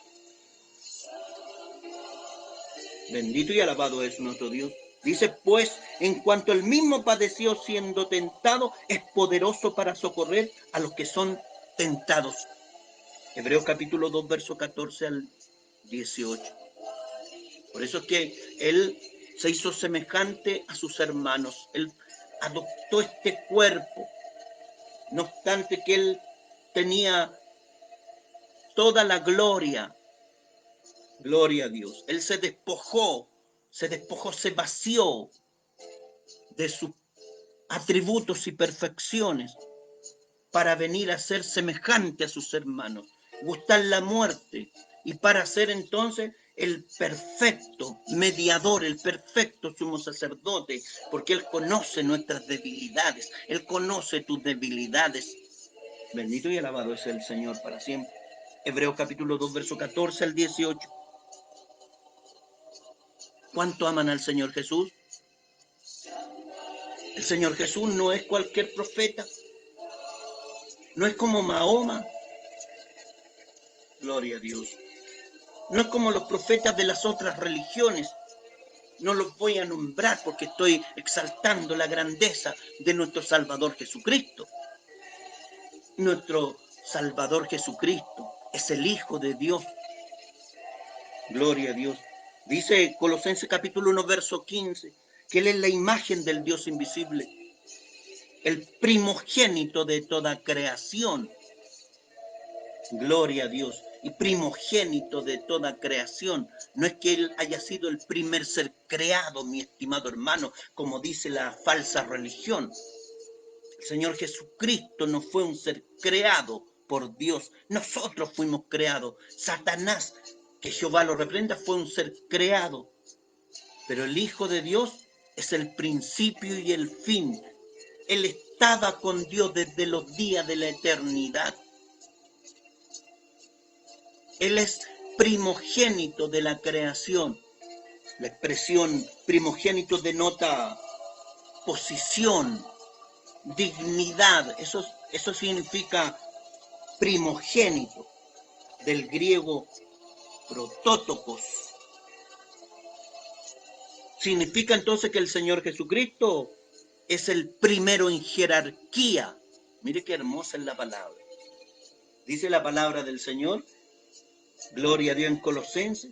Bendito y alabado es nuestro Dios. Dice, pues, en cuanto él mismo padeció siendo tentado, es poderoso para socorrer a los que son tentados. Hebreos capítulo 2, verso 14 al 18. Por eso es que él se hizo semejante a sus hermanos. Él adoptó este cuerpo. No obstante que él tenía toda la gloria. Gloria a Dios. Él se despojó, se vació de sus atributos y perfecciones para venir a ser semejante a sus hermanos, gustar la muerte y para ser entonces el perfecto mediador, el perfecto sumo sacerdote, porque él conoce nuestras debilidades, él conoce tus debilidades. Bendito y alabado es el Señor para siempre. Hebreos capítulo 2, verso 14 al 18. ¿Cuánto aman al Señor Jesús? El Señor Jesús no es cualquier profeta, no es como Mahoma. Gloria a Dios. No es como los profetas de las otras religiones. No los voy a nombrar porque estoy exaltando la grandeza de nuestro Salvador Jesucristo. Nuestro Salvador Jesucristo es el Hijo de Dios. Gloria a Dios. Dice Colosenses capítulo 1, verso 15, que Él es la imagen del Dios invisible, el primogénito de toda creación. Gloria a Dios. Y primogénito de toda creación. No es que Él haya sido el primer ser creado, mi estimado hermano, como dice la falsa religión. El Señor Jesucristo no fue un ser creado por Dios. Nosotros fuimos creados. Satanás, que Jehová lo reprenda, fue un ser creado. Pero el Hijo de Dios es el principio y el fin. Él estaba con Dios desde los días de la eternidad. Él es primogénito de la creación. La expresión primogénito denota posición, dignidad. Eso significa primogénito, del griego protótokos. Significa entonces que el Señor Jesucristo es el primero en jerarquía. Mire qué hermosa es la palabra. Dice la palabra del Señor, gloria a Dios en Colosenses,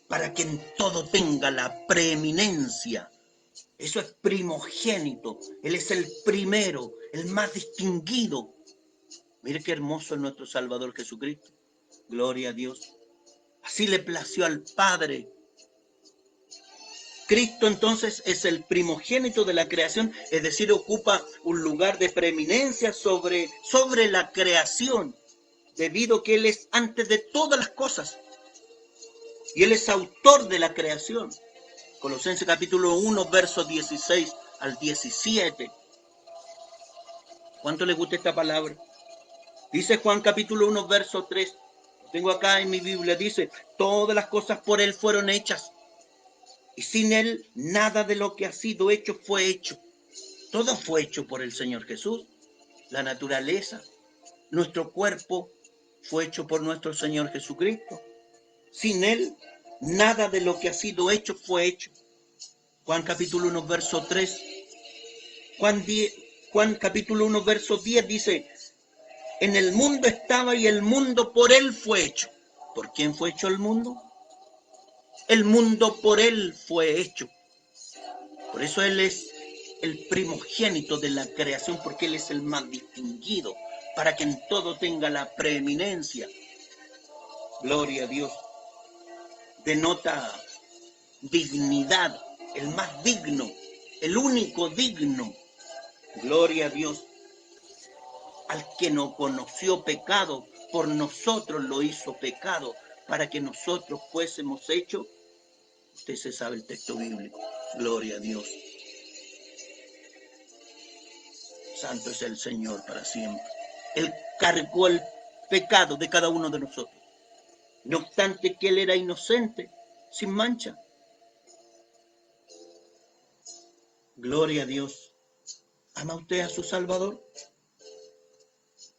para que en todo tenga la preeminencia. Eso es primogénito. Él es el primero, el más distinguido. Mire qué hermoso es nuestro Salvador Jesucristo. Gloria a Dios. Así le plació al Padre. Cristo entonces es el primogénito de la creación, es decir, ocupa un lugar de preeminencia sobre la creación, debido a que Él es antes de todas las cosas. Y Él es autor de la creación. Colosenses capítulo 1, versos 16 al 17. ¿Cuánto le gusta esta palabra? Dice Juan capítulo 1, verso 3. Tengo acá en mi Biblia, dice, todas las cosas por Él fueron hechas. Y sin Él, nada de lo que ha sido hecho fue hecho. Todo fue hecho por el Señor Jesús. La naturaleza, nuestro cuerpo, fue hecho por nuestro Señor Jesucristo. Sin Él, nada de lo que ha sido hecho fue hecho. Juan capítulo 1, verso 3. Juan capítulo 1, verso 10 dice, en el mundo estaba y el mundo por Él fue hecho. ¿Por quién fue hecho el mundo? El mundo por Él fue hecho. Por eso Él es el primogénito de la creación, porque Él es el más distinguido, para que en todo tenga la preeminencia. Gloria a Dios. Denota dignidad, el más digno, el único digno. Gloria a Dios. Al que no conoció pecado, por nosotros lo hizo pecado, para que nosotros fuésemos hechos. Usted se sabe el texto bíblico. Gloria a Dios. Santo es el Señor para siempre. Él cargó el pecado de cada uno de nosotros. No obstante que Él era inocente, sin mancha. Gloria a Dios. ¿Ama usted a su Salvador?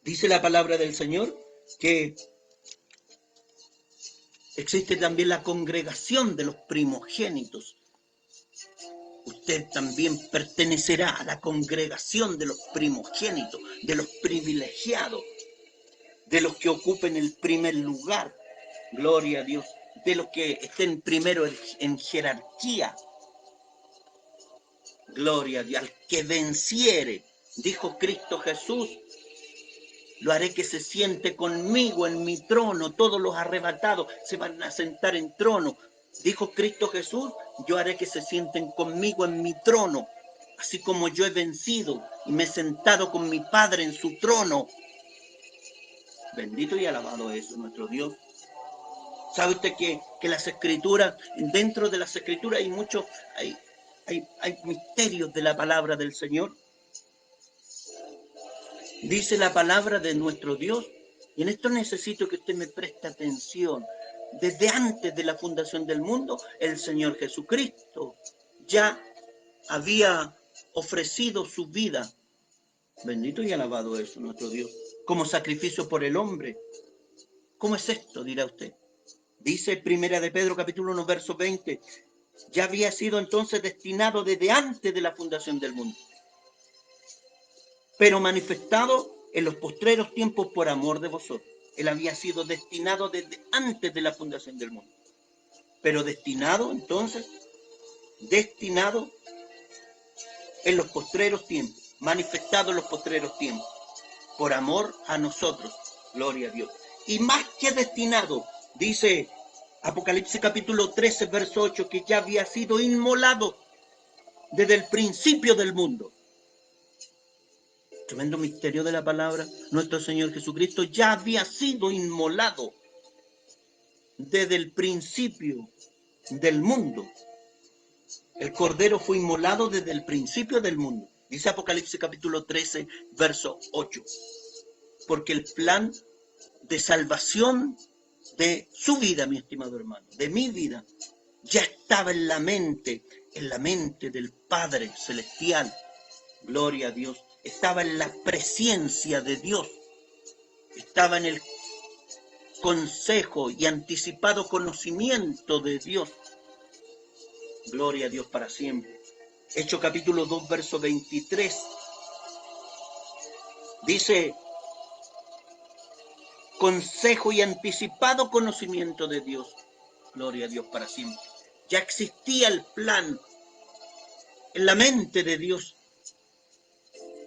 Dice la palabra del Señor que existe también la congregación de los primogénitos. Usted también pertenecerá a la congregación de los primogénitos, de los privilegiados, de los que ocupen el primer lugar. Gloria a Dios. De los que estén primero en jerarquía. Gloria a Dios. Al que venciere, dijo Cristo Jesús, lo haré que se siente conmigo en mi trono. Todos los arrebatados se van a sentar en trono. Dijo Cristo Jesús, yo haré que se sienten conmigo en mi trono, así como yo he vencido y me he sentado con mi Padre en su trono. Bendito y alabado es nuestro Dios. ¿Sabe usted que las escrituras, dentro de las escrituras hay muchos, hay misterios de la palabra del Señor? Dice la palabra de nuestro Dios, y en esto necesito que usted me preste atención. Desde antes de la fundación del mundo, el Señor Jesucristo ya había ofrecido su vida. Bendito y alabado es nuestro Dios, como sacrificio por el hombre. ¿Cómo es esto?, dirá usted. Dice Primera de Pedro capítulo 1, verso 20, ya había sido entonces destinado desde antes de la fundación del mundo, pero manifestado en los postreros tiempos por amor de vosotros. Él había sido destinado desde antes de la fundación del mundo, pero destinado entonces, destinado en los postreros tiempos, manifestado en los postreros tiempos, por amor a nosotros, gloria a Dios. Y más que destinado, dice Apocalipsis capítulo 13, verso 8, que ya había sido inmolado desde el principio del mundo. Tremendo misterio de la palabra. Nuestro Señor Jesucristo ya había sido inmolado desde el principio del mundo. El Cordero fue inmolado desde el principio del mundo. Dice Apocalipsis capítulo 13, verso 8. Porque el plan de salvación de su vida, mi estimado hermano, de mi vida, ya estaba en la mente del Padre Celestial. Gloria a Dios. Estaba en la presencia de Dios. Estaba en el consejo y anticipado conocimiento de Dios. Gloria a Dios para siempre. Hechos capítulo 2, verso 23. Dice, consejo y anticipado conocimiento de Dios. Gloria a Dios para siempre. Ya existía el plan en la mente de Dios.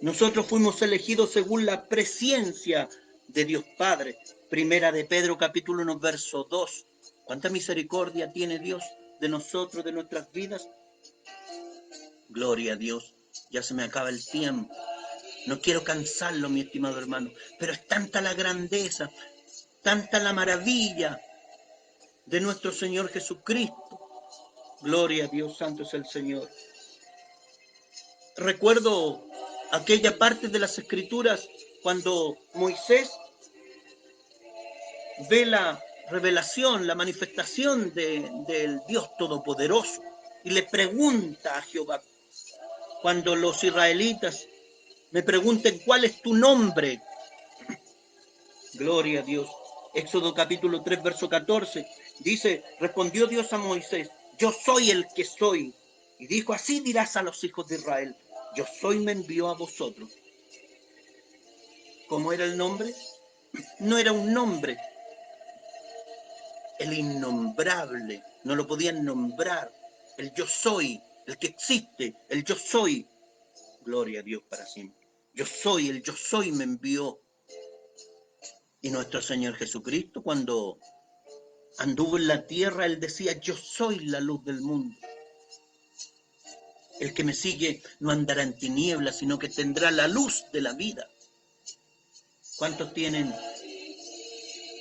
Nosotros fuimos elegidos según la presencia de Dios Padre. Primera de Pedro capítulo 1, verso 2. ¿Cuánta misericordia tiene Dios de nosotros, de nuestras vidas? Gloria a Dios. Ya se me acaba el tiempo. No quiero cansarlo, mi estimado hermano, pero es tanta la grandeza, tanta la maravilla de nuestro Señor Jesucristo. Gloria a Dios, santo es el Señor. Recuerdo aquella parte de las Escrituras cuando Moisés ve la revelación, la manifestación del Dios Todopoderoso y le pregunta a Jehová, cuando los israelitas me pregunten cuál es tu nombre, gloria a Dios. Éxodo capítulo 3, verso 14, dice, respondió Dios a Moisés, yo soy el que soy. Y dijo, así dirás a los hijos de Israel, yo soy me envió a vosotros. ¿Cómo era el nombre? No era un nombre. El innombrable, no lo podían nombrar. El yo soy, el que existe, el yo soy. Gloria a Dios para siempre. Yo soy, el yo soy me envió. Y nuestro Señor Jesucristo, cuando anduvo en la tierra, Él decía, yo soy la luz del mundo. El que me sigue no andará en tinieblas, sino que tendrá la luz de la vida. ¿Cuántos tienen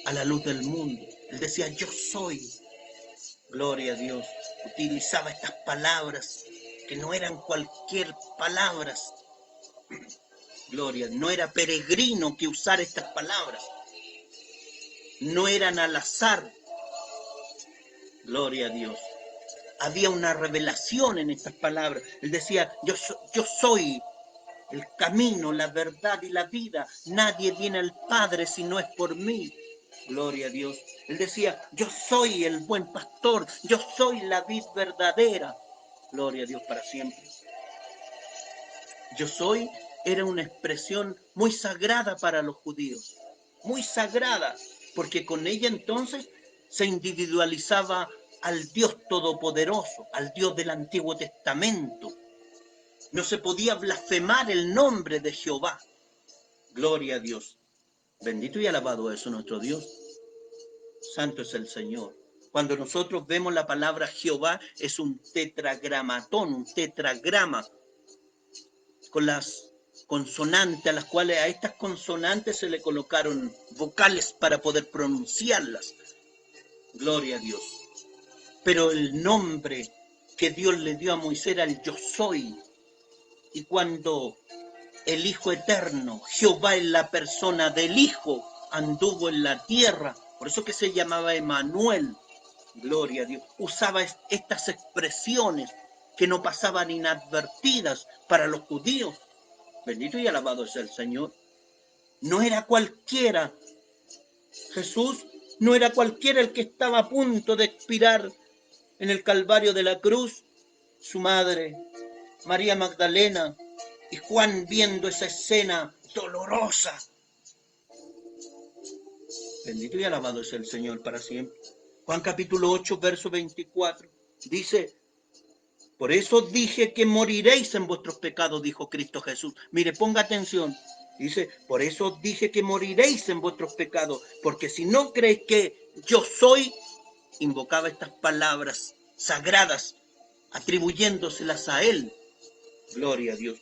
a la luz del mundo? Él decía, yo soy. Gloria a Dios. Utilizaba estas palabras que no eran cualquier palabras. Gloria, no era peregrino que usara estas palabras. No eran al azar. Gloria a Dios. Había una revelación en estas palabras. Él decía, yo soy el camino, la verdad y la vida. Nadie viene al Padre si no es por mí. Gloria a Dios. Él decía, yo soy el buen pastor, yo soy la vid verdadera. Gloria a Dios para siempre. Yo soy era una expresión muy sagrada para los judíos. Muy sagrada, porque con ella entonces se individualizaba al Dios Todopoderoso, al Dios del Antiguo Testamento. No se podía blasfemar el nombre de Jehová. Gloria a Dios. Bendito y alabado es nuestro Dios. Santo es el Señor. Cuando nosotros vemos la palabra Jehová, es un tetragramatón, un tetragrama, con las consonantes, a las cuales a estas consonantes se le colocaron vocales para poder pronunciarlas. Gloria a Dios. Pero el nombre que Dios le dio a Moisés era el yo soy. Y cuando el Hijo Eterno, Jehová en la persona del Hijo, anduvo en la tierra, por eso que se llamaba Emmanuel, gloria a Dios, usaba estas expresiones que no pasaban inadvertidas para los judíos. Bendito y alabado es el Señor. No era cualquiera. Jesús no era cualquiera el que estaba a punto de expirar en el Calvario de la cruz. Su madre, María Magdalena, y Juan viendo esa escena dolorosa. Bendito y alabado es el Señor para siempre. Juan capítulo 8, verso 24, dice, por eso dije que moriréis en vuestros pecados, dijo Cristo Jesús. Mire, ponga atención. Dice, por eso dije que moriréis en vuestros pecados, porque si no creéis que yo soy, invocaba estas palabras sagradas, atribuyéndoselas a Él. Gloria a Dios.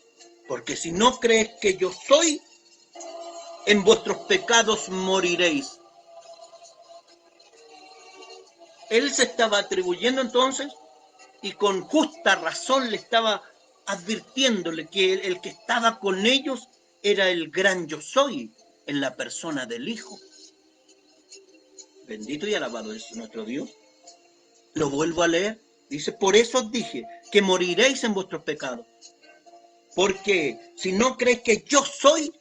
Porque si no crees que yo soy, en vuestros pecados moriréis. Él se estaba atribuyendo entonces, y con justa razón le estaba advirtiéndole que el que estaba con ellos era el gran yo soy, en la persona del Hijo. Bendito y alabado es nuestro Dios. Lo vuelvo a leer. Dice, por eso os dije que moriréis en vuestros pecados. Porque si no crees que yo soy,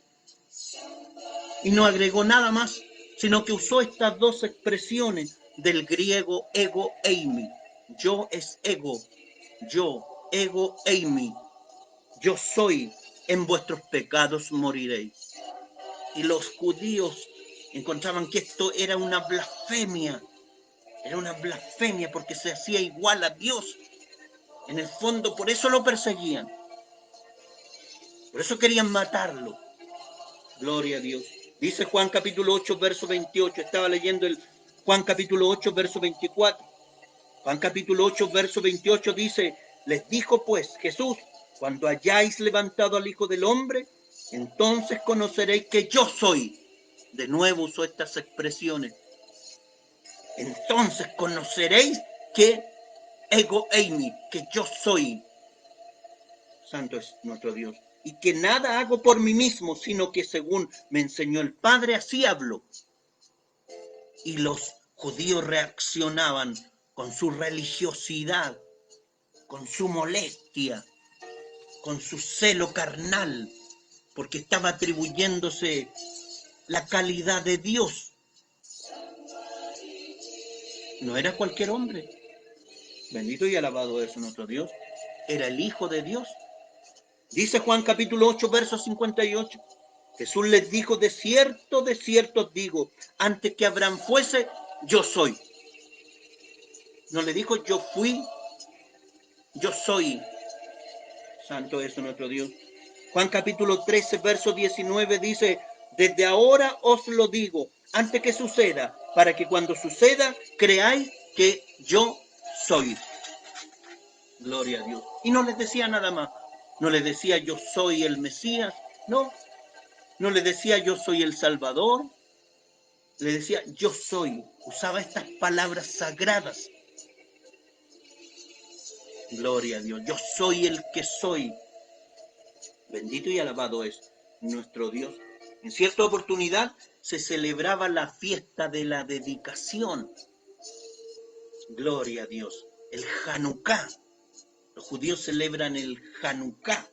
y no agregó nada más, sino que usó estas dos expresiones del griego ego eimi. Yo es ego, yo, ego eimi. Yo soy, en vuestros pecados moriréis. Y los judíos encontraban que esto era una blasfemia. Era una blasfemia porque se hacía igual a Dios. En el fondo, por eso lo perseguían. Por eso querían matarlo. Gloria a Dios. Dice Juan capítulo 8, verso 28. Estaba leyendo el Juan capítulo 8, verso 24. Juan capítulo 8, verso 28 dice, les dijo pues Jesús, cuando hayáis levantado al Hijo del Hombre, entonces conoceréis que yo soy. De nuevo usó estas expresiones. Entonces conoceréis que ego eimi, que yo soy. Santo es nuestro Dios. Y que nada hago por mí mismo, sino que según me enseñó el Padre, así hablo. Y los judíos reaccionaban con su religiosidad, con su molestia, con su celo carnal, porque estaba atribuyéndose la calidad de Dios. No era cualquier hombre. Bendito y alabado es nuestro Dios. Era el Hijo de Dios. Dice Juan capítulo 8, verso 58. Jesús les dijo, de cierto os digo, antes que Abraham fuese, yo soy. No le dijo, yo fui, yo soy. Santo es nuestro Dios. Juan capítulo 13, verso 19 dice, desde ahora os lo digo, antes que suceda, para que cuando suceda, creáis que yo soy. Gloria a Dios. Y no les decía nada más. No les decía, yo soy el Mesías. No. No le decía, yo soy el Salvador. Le decía, yo soy. Usaba estas palabras sagradas. Gloria a Dios. Yo soy el que soy. Bendito y alabado es nuestro Dios. En cierta oportunidad se celebraba la fiesta de la dedicación. Gloria a Dios. El Hanukkah. Los judíos celebran el Hanukkah.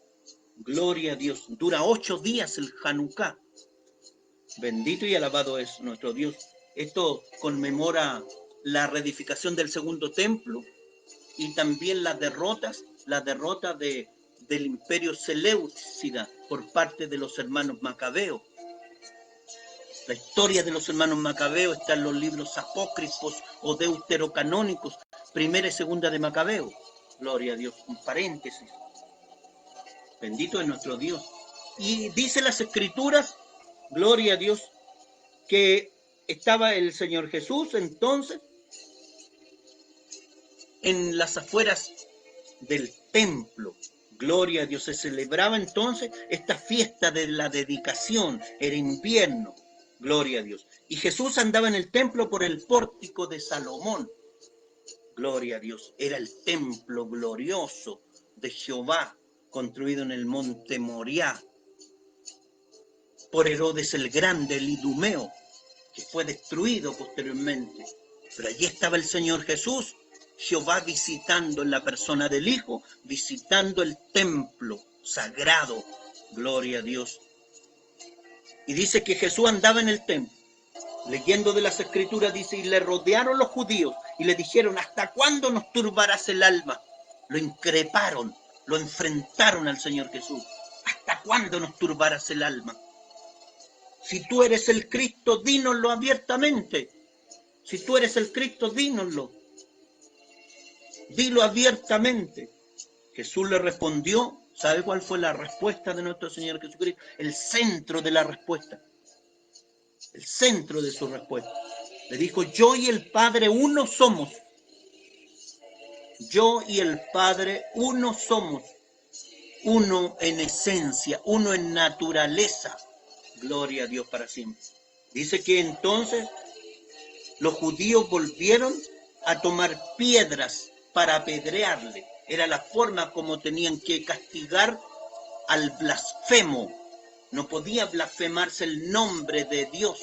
Gloria a Dios. Dura 8 días el Hanukkah. Bendito y alabado es nuestro Dios. Esto conmemora la reedificación del segundo templo y también la derrota del imperio seleucida por parte de los hermanos macabeos. La historia de los hermanos macabeos está en los libros apócrifos o deuterocanónicos, primera y segunda de Macabeo. Gloria a Dios. Un paréntesis. Bendito es nuestro Dios. Y dice las Escrituras, gloria a Dios, que estaba el Señor Jesús entonces en las afueras del templo. Gloria a Dios. Se celebraba entonces esta fiesta de la dedicación. Era invierno. Gloria a Dios. Y Jesús andaba en el templo por el pórtico de Salomón. Gloria a Dios. Era el templo glorioso de Jehová, construido en el monte Moriah por Herodes el Grande, el Idumeo, que fue destruido posteriormente. Pero allí estaba el Señor Jesús, Jehová visitando en la persona del Hijo, visitando el templo sagrado. Gloria a Dios. Y dice que Jesús andaba en el templo, leyendo de las Escrituras, dice, y le rodearon los judíos y le dijeron, ¿hasta cuándo nos turbarás el alma? Lo increparon, lo enfrentaron al Señor Jesús. ¿Hasta cuándo nos turbarás el alma? Si tú eres el Cristo, dínoslo abiertamente. Si tú eres el Cristo, dínoslo. Dilo abiertamente. Jesús le respondió. ¿Sabe cuál fue la respuesta de nuestro Señor Jesucristo? El centro de la respuesta. El centro de su respuesta. Le dijo, yo y el Padre uno somos. Yo y el Padre uno somos. uno en esencia, uno en naturaleza. Gloria a Dios para siempre. Dice que entonces los judíos volvieron a tomar piedras para apedrearle. Era la forma como tenían que castigar al blasfemo. No podía blasfemarse el nombre de Dios.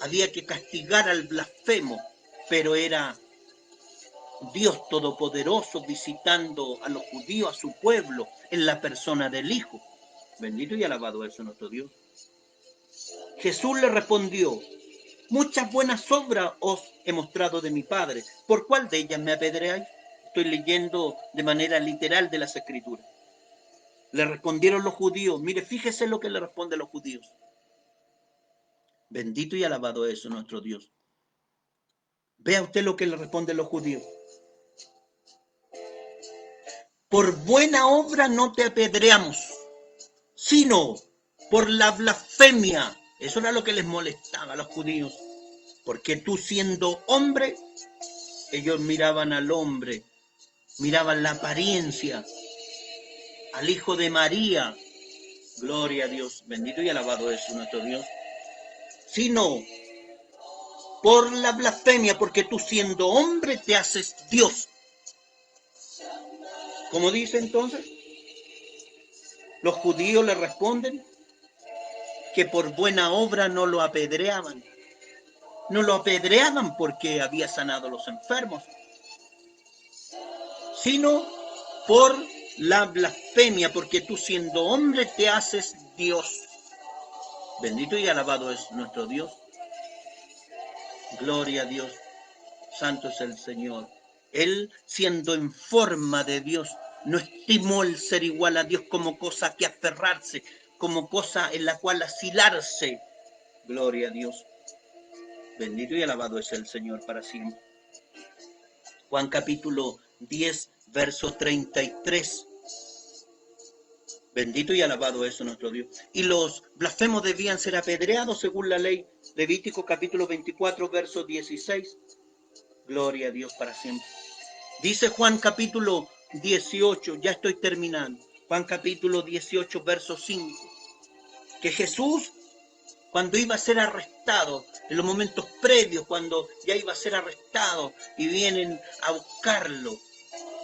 Había que castigar al blasfemo, pero era Dios Todopoderoso visitando a los judíos, a su pueblo, en la persona del Hijo. Bendito y alabado es nuestro Dios. Jesús le respondió: muchas buenas obras os he mostrado de mi Padre. ¿Por cuál de ellas me apedreáis? Estoy leyendo de manera literal de las Escrituras. Le respondieron los judíos. Mire, fíjese lo que le responden los judíos. Bendito y alabado es nuestro Dios. Vea usted lo que le responden los judíos. Por buena obra no te apedreamos, sino por la blasfemia. Eso era lo que les molestaba a los judíos. Porque tú, siendo hombre, ellos miraban al hombre, miraban la apariencia, al Hijo de María. Gloria a Dios, bendito y alabado es nuestro Dios. Sino por la blasfemia, porque tú, siendo hombre, te haces Dios. ¿Cómo dice entonces? Los judíos le responden que por buena obra no lo apedreaban. No lo apedreaban porque había sanado a los enfermos, sino por la blasfemia, porque tú, siendo hombre, te haces Dios. Bendito y alabado es nuestro Dios. Gloria a Dios. Santo es el Señor. Él, siendo en forma de Dios, no estimó el ser igual a Dios como cosa que aferrarse, como cosa en la cual asilarse. Gloria a Dios. Bendito y alabado es el Señor para siempre. Juan capítulo 10, verso 33. Bendito y alabado es nuestro Dios. Y los blasfemos debían ser apedreados según la ley. Levítico capítulo 24, verso 16. Gloria a Dios para siempre. Dice Juan capítulo 18, ya estoy terminando. Juan capítulo 18, verso 5. Que Jesús, cuando iba a ser arrestado, en los momentos previos, cuando ya iba a ser arrestado y vienen a buscarlo,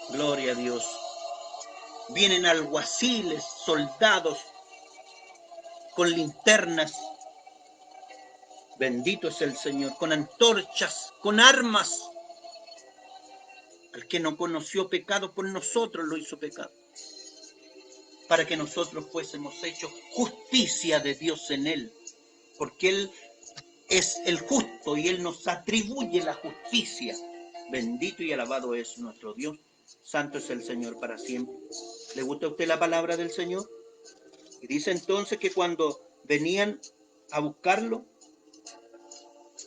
gloria a Dios, vienen alguaciles, soldados, con linternas, bendito es el Señor, con antorchas, con armas. Al que no conoció pecado por nosotros lo hizo pecado, para que nosotros fuésemos hechos justicia de Dios en él, porque él es el justo y él nos atribuye la justicia. Bendito y alabado es nuestro Dios. Santo es el Señor para siempre. ¿Le gusta a usted la palabra del Señor? Y dice entonces que cuando venían a buscarlo,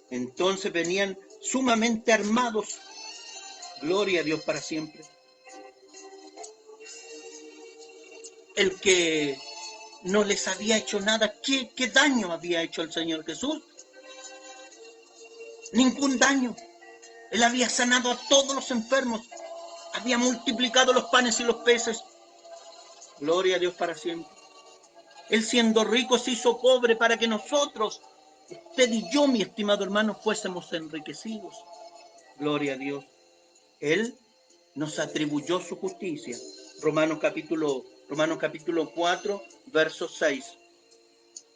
entonces venían sumamente armados. Gloria a Dios para siempre. El que no les había hecho nada, ¿qué daño había hecho el Señor Jesús? Ningún daño. Él había sanado a todos los enfermos, había multiplicado los panes y los peces. Gloria a Dios para siempre. Él, siendo rico, se hizo pobre para que nosotros, usted y yo, mi estimado hermano, fuésemos enriquecidos. Gloria a Dios. Él nos atribuyó su justicia. Romanos capítulo 4, verso 6.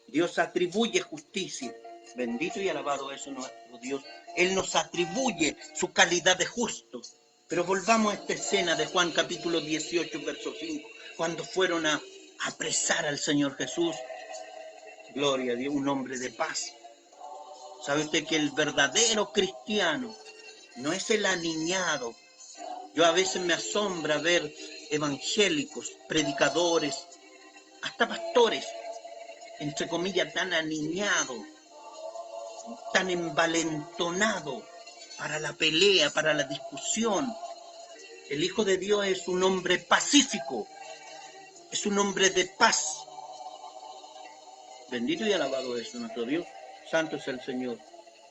Dios atribuye justicia. Bendito y alabado es nuestro Dios. Él nos atribuye su calidad de justo. Pero volvamos a esta escena de Juan capítulo 18, verso 5, cuando fueron a apresar al Señor Jesús. Gloria a Dios, un hombre de paz. ¿Sabe usted que el verdadero cristiano no es el aniñado? Yo a veces me asombra ver evangélicos, predicadores, hasta pastores, entre comillas, tan aniñados, tan envalentonados para la pelea, para la discusión. El Hijo de Dios es un hombre pacífico, es un hombre de paz. Bendito y alabado es nuestro Dios. Santo es el Señor.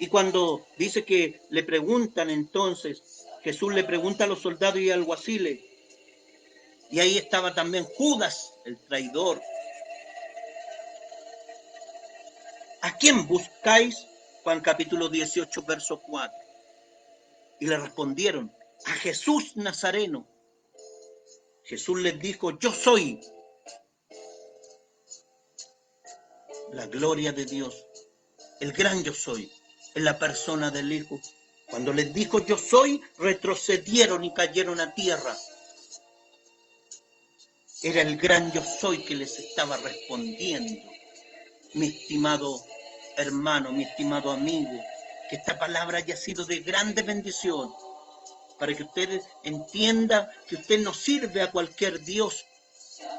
Y cuando dice que le preguntan entonces, Jesús le pregunta a los soldados y alguaciles, Y ahí estaba también Judas, el traidor. ¿A quién buscáis? Juan capítulo 18, verso 4. Y le respondieron, a Jesús Nazareno. Jesús les dijo, yo soy la gloria de Dios, el gran yo soy, en la persona del Hijo. Cuando les dijo yo soy, retrocedieron y cayeron a tierra. Era el gran yo soy que les estaba respondiendo. Mi estimado hermano, mi estimado amigo, que esta palabra haya sido de grande bendición, para que usted entienda que usted no sirve a cualquier Dios.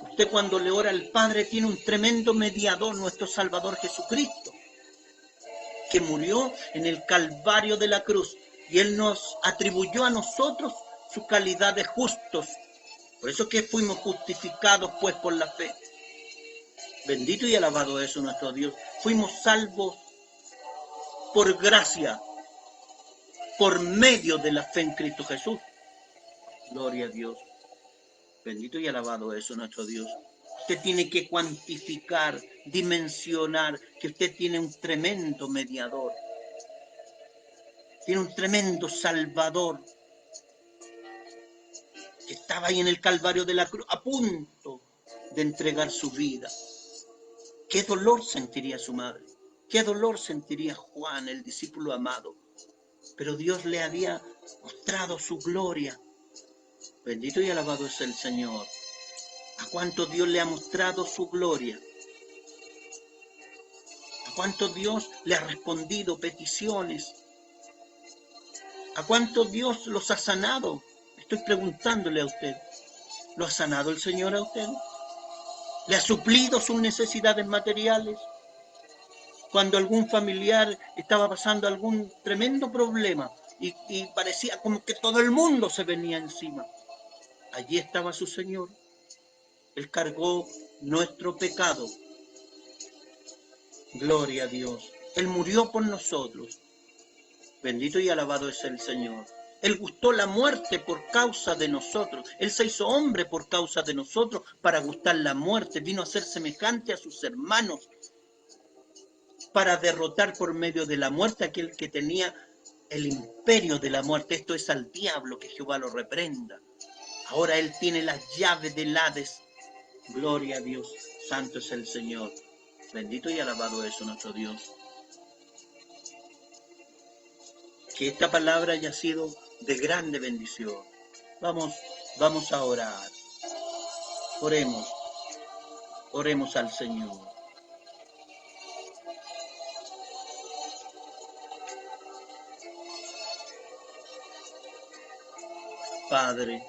Usted cuando le ora al Padre tiene un tremendo mediador, nuestro Salvador Jesucristo, que murió en el Calvario de la cruz, y Él nos atribuyó a nosotros su calidad de justos. Por eso que fuimos justificados pues por la fe. Bendito y alabado es nuestro Dios. Fuimos salvos por gracia, por medio de la fe en Cristo Jesús. Gloria a Dios. Bendito y alabado es nuestro Dios. Usted tiene que cuantificar, dimensionar que usted tiene un tremendo mediador. Tiene un tremendo Salvador que estaba ahí en el Calvario de la cruz, a punto de entregar su vida. ¿Qué dolor sentiría su madre? ¿Qué dolor sentiría Juan, el discípulo amado? Pero Dios le había mostrado su gloria. Bendito y alabado es el Señor. ¿A cuánto Dios le ha mostrado su gloria? ¿A cuánto Dios le ha respondido peticiones? ¿A cuánto Dios los ha sanado? Estoy preguntándole a usted. ¿Lo ha sanado el Señor a usted? ¿Le ha suplido sus necesidades materiales? Cuando algún familiar estaba pasando algún tremendo problema y parecía como que todo el mundo se venía encima, allí estaba su Señor. Él cargó nuestro pecado. Gloria a Dios. Él murió por nosotros. Bendito y alabado es el Señor. Él gustó la muerte por causa de nosotros. Él se hizo hombre por causa de nosotros para gustar la muerte. Vino a ser semejante a sus hermanos para derrotar por medio de la muerte a aquel que tenía el imperio de la muerte. Esto es al diablo, que Jehová lo reprenda. Ahora Él tiene las llaves del Hades. Gloria a Dios. Santo es el Señor. Bendito y alabado es nuestro Dios. Que esta palabra haya sido de grande bendición. Vamos a orar. Oremos al Señor. Padre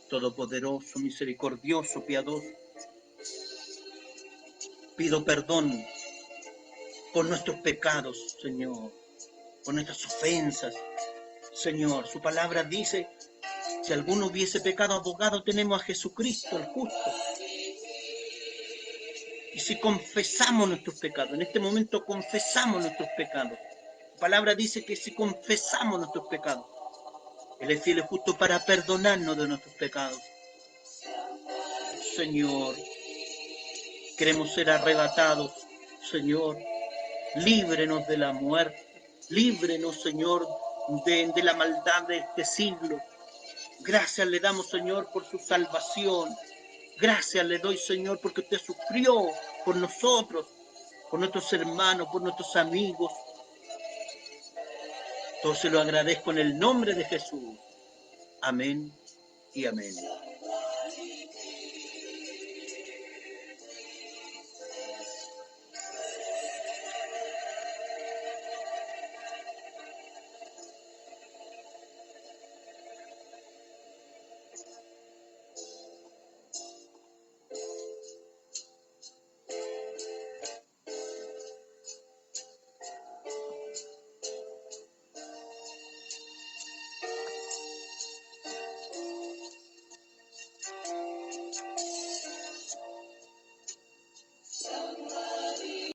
todopoderoso, misericordioso, piadoso, pido perdón por nuestros pecados, Señor, por nuestras ofensas, Señor. Su palabra dice, si alguno hubiese pecado, abogado tenemos a Jesucristo, el justo. Y si confesamos nuestros pecados, en este momento confesamos nuestros pecados. La palabra dice que si confesamos nuestros pecados, Él es fiel y justo para perdonarnos de nuestros pecados. Señor, queremos ser arrebatados, Señor. Líbrenos de la muerte. Líbrenos, Señor, de la maldad de este siglo. Gracias le damos, Señor, por su salvación. Gracias le doy, Señor, porque usted sufrió por nosotros, por nuestros hermanos, por nuestros amigos. Todo se lo agradezco en el nombre de Jesús. Amén y amén.